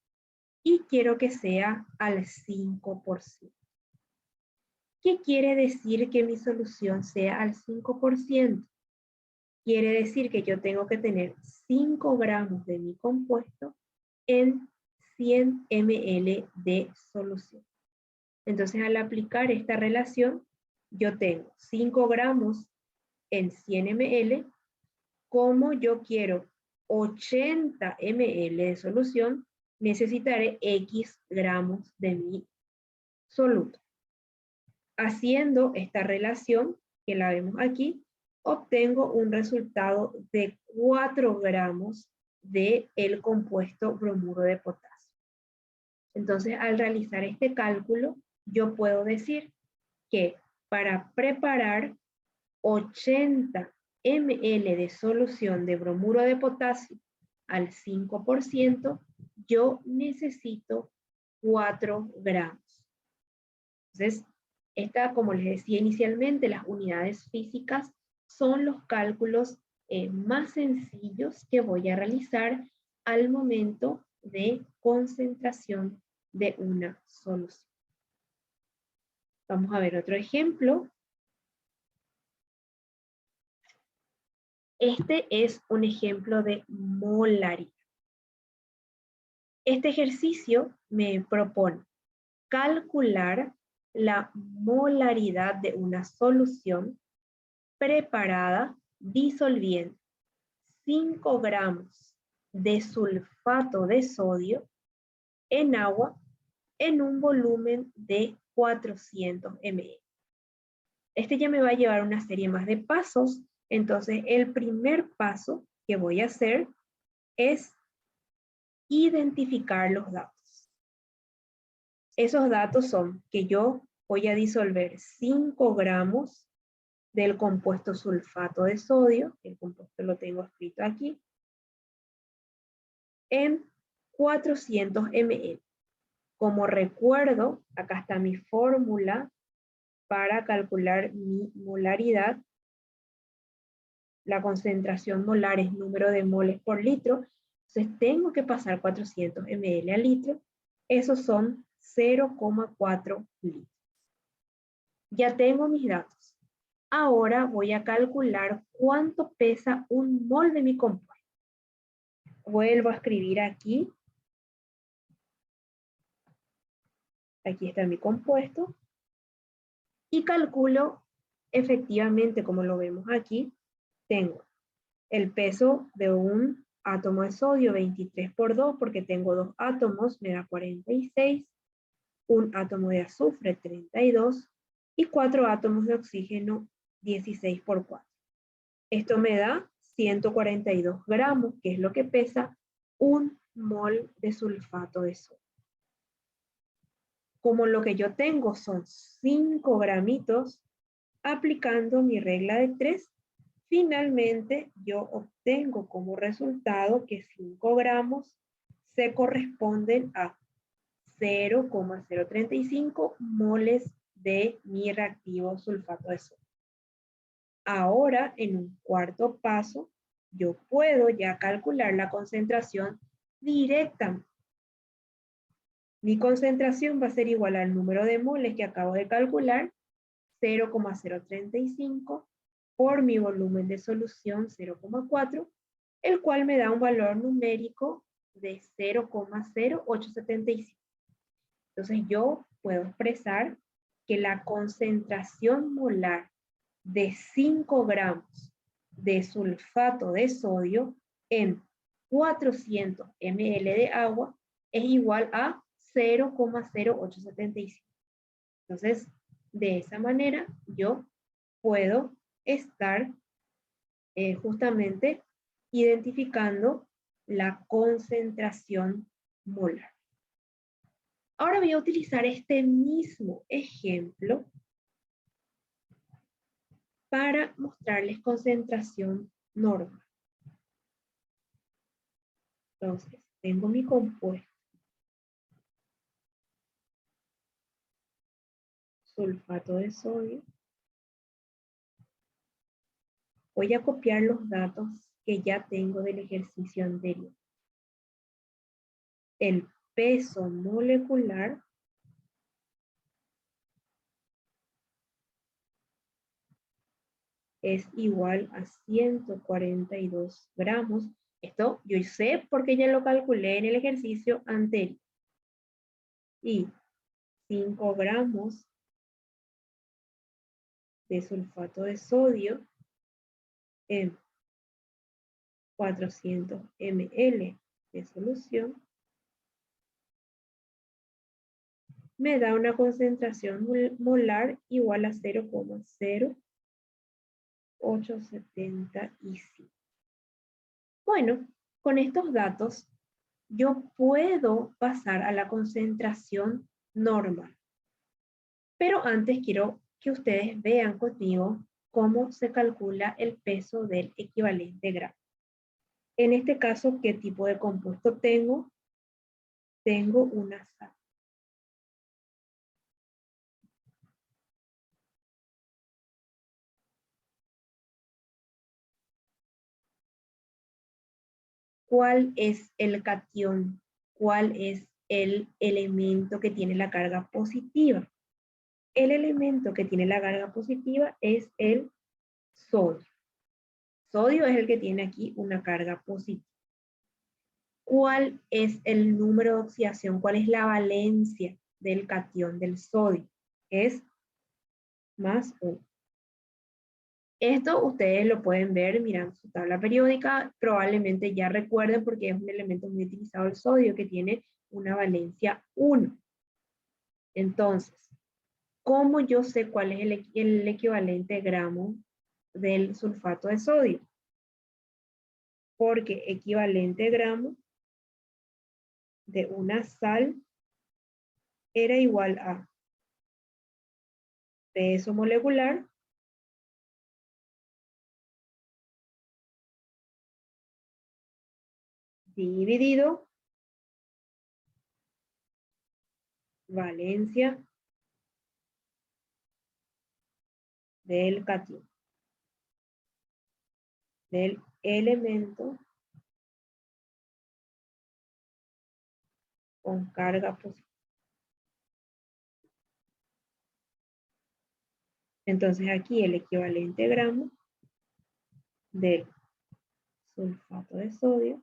y quiero que sea al 5%. ¿Qué quiere decir que mi solución sea al 5%? Quiere decir que yo tengo que tener 5 gramos de mi compuesto en 100 ml de solución. Entonces, al aplicar esta relación, yo tengo 5 gramos en 100 ml. Como yo quiero 80 ml de solución, necesitaré X gramos de mi soluto. Haciendo esta relación, que la vemos aquí, obtengo un resultado de 4 gramos del compuesto bromuro de potasio. Entonces, al realizar este cálculo, yo puedo decir que para preparar 80 ml de solución de bromuro de potasio al 5%, yo necesito 4 gramos. Entonces, como les decía inicialmente, las unidades físicas son los cálculos más sencillos que voy a realizar al momento de concentración de una solución. Vamos a ver otro ejemplo. Este es un ejemplo de molaridad. Este ejercicio me propone calcular la molaridad de una solución preparada disolviendo 5 gramos de sulfato de sodio en agua en un volumen de 400 ml. Este ya me va a llevar una serie más de pasos. Entonces, el primer paso que voy a hacer es identificar los datos. Esos datos son que yo voy a disolver 5 gramos del compuesto sulfato de sodio, el compuesto lo tengo escrito aquí, en 400 ml. Como recuerdo, acá está mi fórmula para calcular mi molaridad. La concentración molar es número de moles por litro, entonces tengo que pasar 400 ml al litro. Esos son 0,4 litros. Ya tengo mis datos. Ahora voy a calcular cuánto pesa un mol de mi compuesto. Vuelvo a escribir aquí. Aquí está mi compuesto. Y calculo efectivamente, como lo vemos aquí, tengo el peso de un átomo de sodio, 23 por 2, porque tengo 2 átomos, me da 46. Un átomo de azufre, 32. Y 4 átomos de oxígeno, 16 por 4. Esto me da 142 gramos, que es lo que pesa un mol de sulfato de sodio. Como lo que yo tengo son 5 gramitos, aplicando mi regla de 3, finalmente yo obtengo como resultado que 5 gramos se corresponden a 0,035 moles de mi reactivo sulfato de sodio. Ahora, en un cuarto paso, yo puedo ya calcular la concentración directamente. Mi concentración va a ser igual al número de moles que acabo de calcular, 0,035, por mi volumen de solución 0,4, el cual me da un valor numérico de 0,0875. Entonces yo puedo expresar que la concentración molar de 5 gramos de sulfato de sodio en 400 ml de agua es igual a 0,0875. Entonces, de esa manera yo puedo estar justamente identificando la concentración molar. Ahora voy a utilizar este mismo ejemplo para mostrarles concentración normal. Entonces, tengo mi compuesto sulfato de sodio. Voy a copiar los datos que ya tengo del ejercicio anterior. El peso molecular es igual a 142 gramos. Esto yo sé porque ya lo calculé en el ejercicio anterior. Y 5 gramos de sulfato de sodio en 400 ml de solución me da una concentración molar igual a 0,0 875. Bueno, con estos datos yo puedo pasar a la concentración normal. Pero antes quiero que ustedes vean conmigo cómo se calcula el peso del equivalente gramo. En este caso, ¿qué tipo de compuesto tengo? Tengo una sal. ¿Cuál es el catión? ¿Cuál es el elemento que tiene la carga positiva? El elemento que tiene la carga positiva es el sodio. Sodio es el que tiene aquí una carga positiva. ¿Cuál es el número de oxidación? ¿Cuál es la valencia del catión del sodio? Es +1. Esto ustedes lo pueden ver mirando su tabla periódica. Probablemente ya recuerden porque es un elemento muy utilizado el sodio que tiene una valencia 1. Entonces, ¿cómo yo sé cuál es el equivalente gramo del sulfato de sodio? Porque equivalente gramo de una sal era igual a peso molecular dividido valencia del catión, del elemento con carga positiva. Entonces aquí el equivalente gramo del sulfato de sodio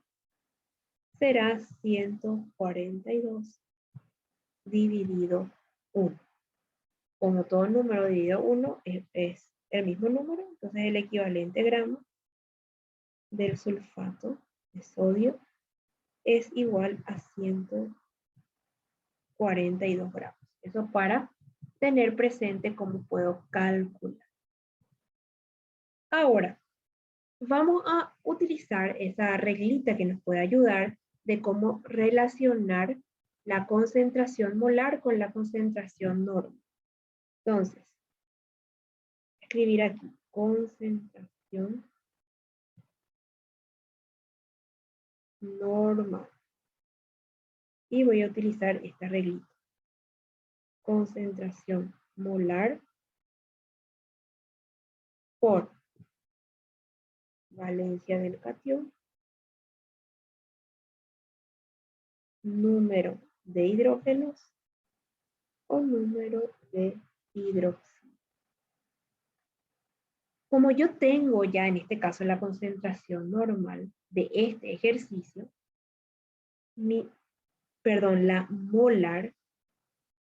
será 142 dividido 1. Como todo número dividido 1 es el mismo número, entonces el equivalente gramo del sulfato de sodio es igual a 142 gramos. Eso para tener presente cómo puedo calcular. Ahora, vamos a utilizar esa reglita que nos puede ayudar de cómo relacionar la concentración molar con la concentración normal. Entonces, escribir aquí concentración normal. Y voy a utilizar esta reglita. Concentración molar por valencia del catión, número de hidrógenos o número de hidróxido. Como yo tengo ya en este caso la concentración normal de este ejercicio, la molar,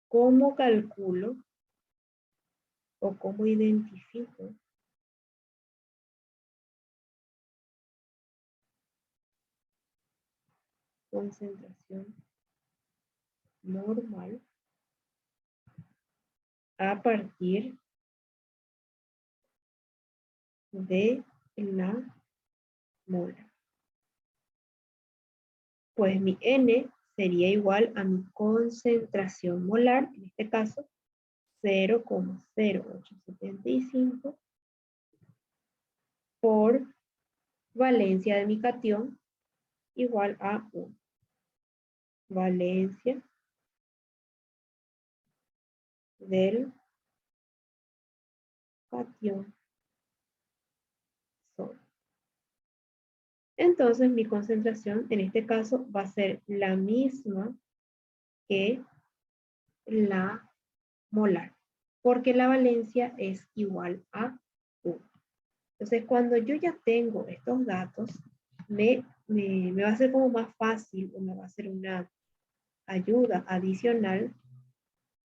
¿cómo calculo o cómo identifico concentración normal a partir de la molar? Pues mi N sería igual a mi concentración molar, en este caso 0,0875 por valencia de mi catión igual a 1. Valencia del catión sodio. Entonces mi concentración en este caso va a ser la misma que la molar, porque la valencia es igual a 1. Entonces cuando yo ya tengo estos datos, me va a ser como más fácil o me va a ser una ayuda adicional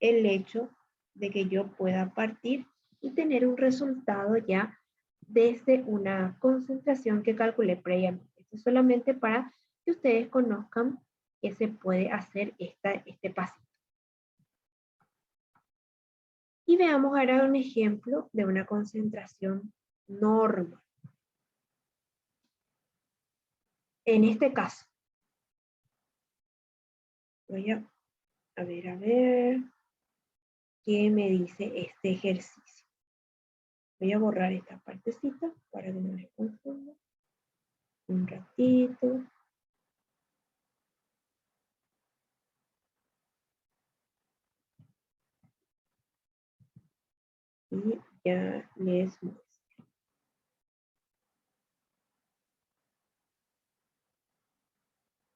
el hecho de que yo pueda partir y tener un resultado ya desde una concentración que calculé previamente. Esto es solamente para que ustedes conozcan que se puede hacer este pasito. Y veamos ahora un ejemplo de una concentración normal. En este caso, voy a ver qué me dice este ejercicio. Voy a borrar esta partecita para que no les confunda. Un ratito. Y ya les muestro.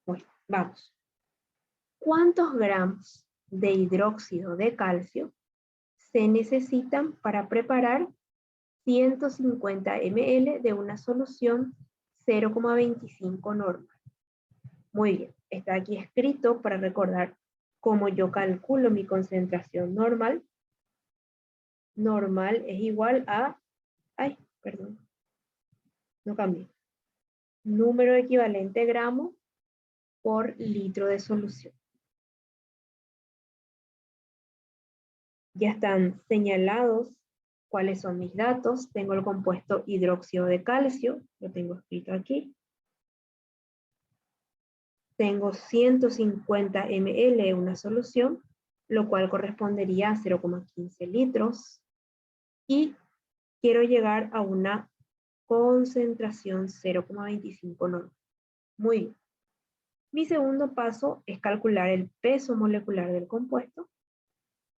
Bueno, vamos. ¿Cuántos gramos de hidróxido de calcio se necesitan para preparar 150 ml de una solución 0,25 normal? Muy bien, está aquí escrito para recordar cómo yo calculo mi concentración normal. Normal es igual a, perdón, no cambié. Número equivalente gramo por litro de solución. Ya están señalados cuáles son mis datos. Tengo el compuesto hidróxido de calcio, lo tengo escrito aquí. Tengo 150 ml de una solución, lo cual correspondería a 0,15 litros. Y quiero llegar a una concentración 0,25 normal. Muy bien. Mi segundo paso es calcular el peso molecular del compuesto.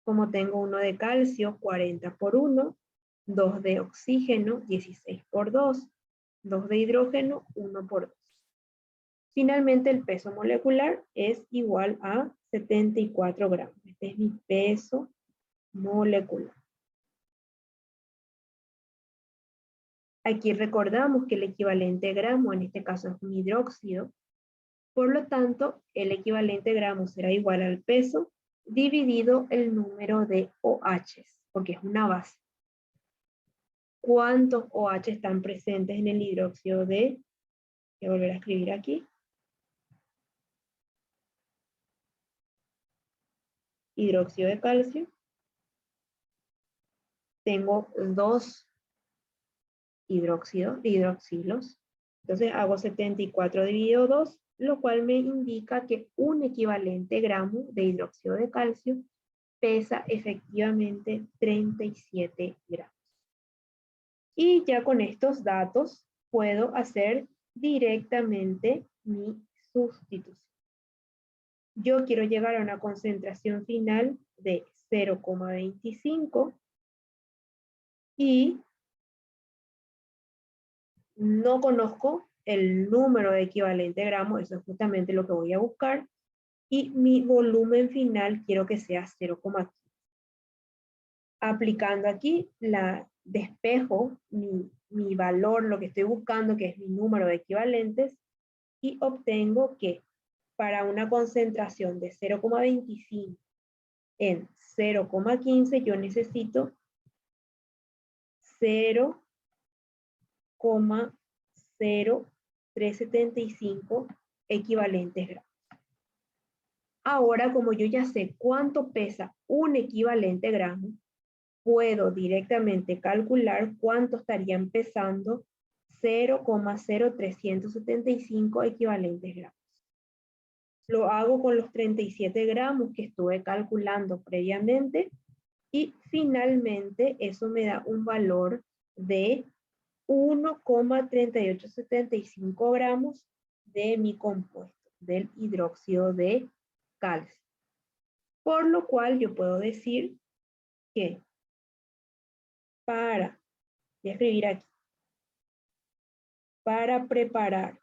Como tengo uno de calcio, 40 por 1, 2 de oxígeno, 16 por 2, 2 de hidrógeno, 1 por 2. Finalmente el peso molecular es igual a 74 gramos. Este es mi peso molecular. Aquí recordamos que el equivalente gramo en este caso es un hidróxido. Por lo tanto, el equivalente gramo será igual al peso dividido el número de OHs, porque es una base. ¿Cuántos OH están presentes en el hidróxido de? Voy a volver a escribir aquí. Hidróxido de calcio. Tengo 2 hidroxilos. Entonces hago 74 dividido 2, lo cual me indica que un equivalente gramo de hidróxido de calcio pesa efectivamente 37 gramos. Y ya con estos datos puedo hacer directamente mi sustitución. Yo quiero llegar a una concentración final de 0,25 y no conozco el número de equivalente gramos, eso es justamente lo que voy a buscar, y mi volumen final quiero que sea 0,15. Aplicando aquí la despejo mi valor, lo que estoy buscando, que es mi número de equivalentes, y obtengo que para una concentración de 0,25 en 0,15 yo necesito 0,0375 equivalentes gramos. Ahora, como yo ya sé cuánto pesa un equivalente gramo, puedo directamente calcular cuánto estarían pesando 0,0375 equivalentes gramos. Lo hago con los 37 gramos que estuve calculando previamente y finalmente eso me da un valor de 1,3875 gramos de mi compuesto, del hidróxido de calcio. Por lo cual yo puedo decir que voy a escribir aquí, para preparar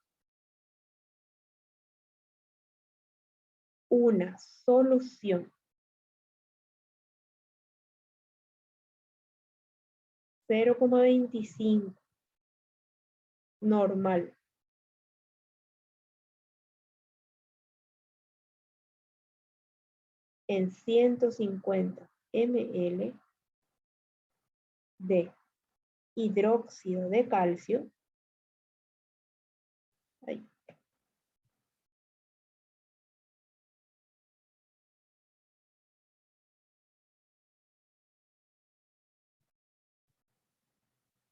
una solución 0,25 normal en 150 ml de hidróxido de calcio. Ahí.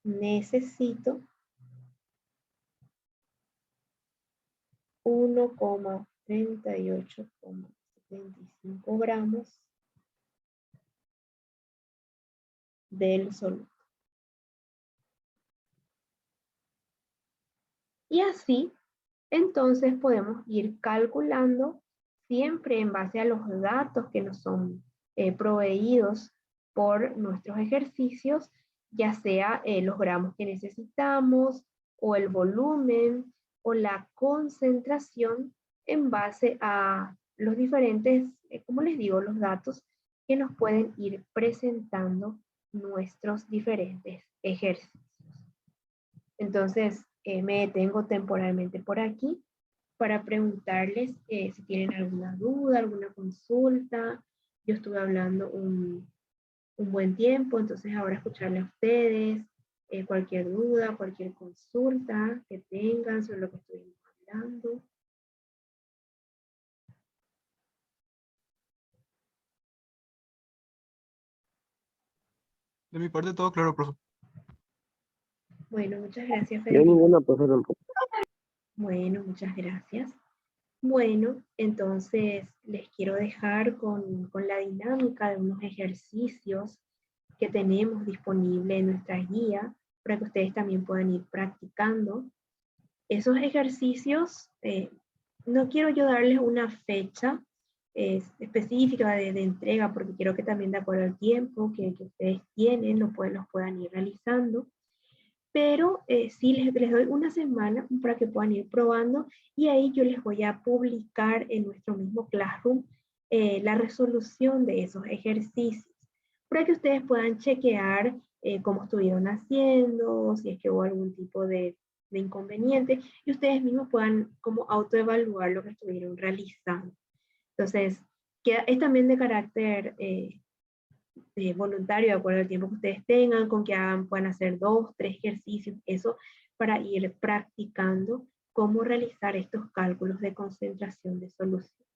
necesito 1,38,75 gramos del soluto. Y así, entonces podemos ir calculando siempre en base a los datos que nos son proveídos por nuestros ejercicios, ya sea los gramos que necesitamos, o el volumen, o la concentración en base a los diferentes, como les digo, los datos que nos pueden ir presentando nuestros diferentes ejercicios. Entonces, me detengo temporalmente por aquí para preguntarles si tienen alguna duda, alguna consulta. Yo estuve hablando un buen tiempo, entonces ahora escucharle a ustedes, cualquier duda, cualquier consulta que tengan sobre lo que estuvimos hablando. De mi parte todo claro, profe. Bueno, muchas gracias, No hay Federico. ninguna, profesor. Bueno, muchas gracias. Bueno, entonces les quiero dejar con la dinámica de unos ejercicios que tenemos disponible en nuestra guía para que ustedes también puedan ir practicando. Esos ejercicios, no quiero yo darles una fecha específica de entrega porque quiero que también de acuerdo al tiempo que ustedes tienen los puedan ir realizando. Pero sí les doy una semana para que puedan ir probando y ahí yo les voy a publicar en nuestro mismo Classroom la resolución de esos ejercicios para que ustedes puedan chequear cómo estuvieron haciendo, si es que hubo algún tipo de inconveniente y ustedes mismos puedan como autoevaluar lo que estuvieron realizando. Entonces, es también de carácter voluntario, de acuerdo al tiempo que ustedes tengan, con que puedan hacer 2, 3 ejercicios, eso para ir practicando cómo realizar estos cálculos de concentración de solución.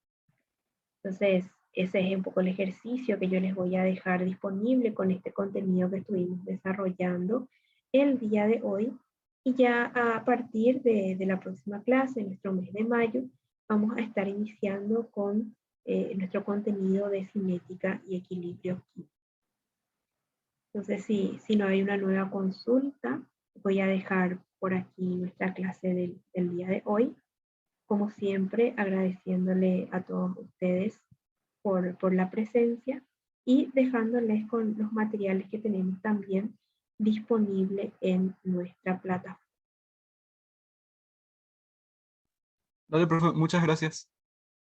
Entonces, ese es un poco el ejercicio que yo les voy a dejar disponible con este contenido que estuvimos desarrollando el día de hoy. Y ya a partir de la próxima clase, en nuestro mes de mayo, vamos a estar iniciando con nuestro contenido de cinética y equilibrio químico. Entonces, si no hay una nueva consulta, voy a dejar por aquí nuestra clase del día de hoy. Como siempre, agradeciéndole a todos ustedes por la presencia y dejándoles con los materiales que tenemos también disponibles en nuestra plataforma. Dale, profe, muchas gracias.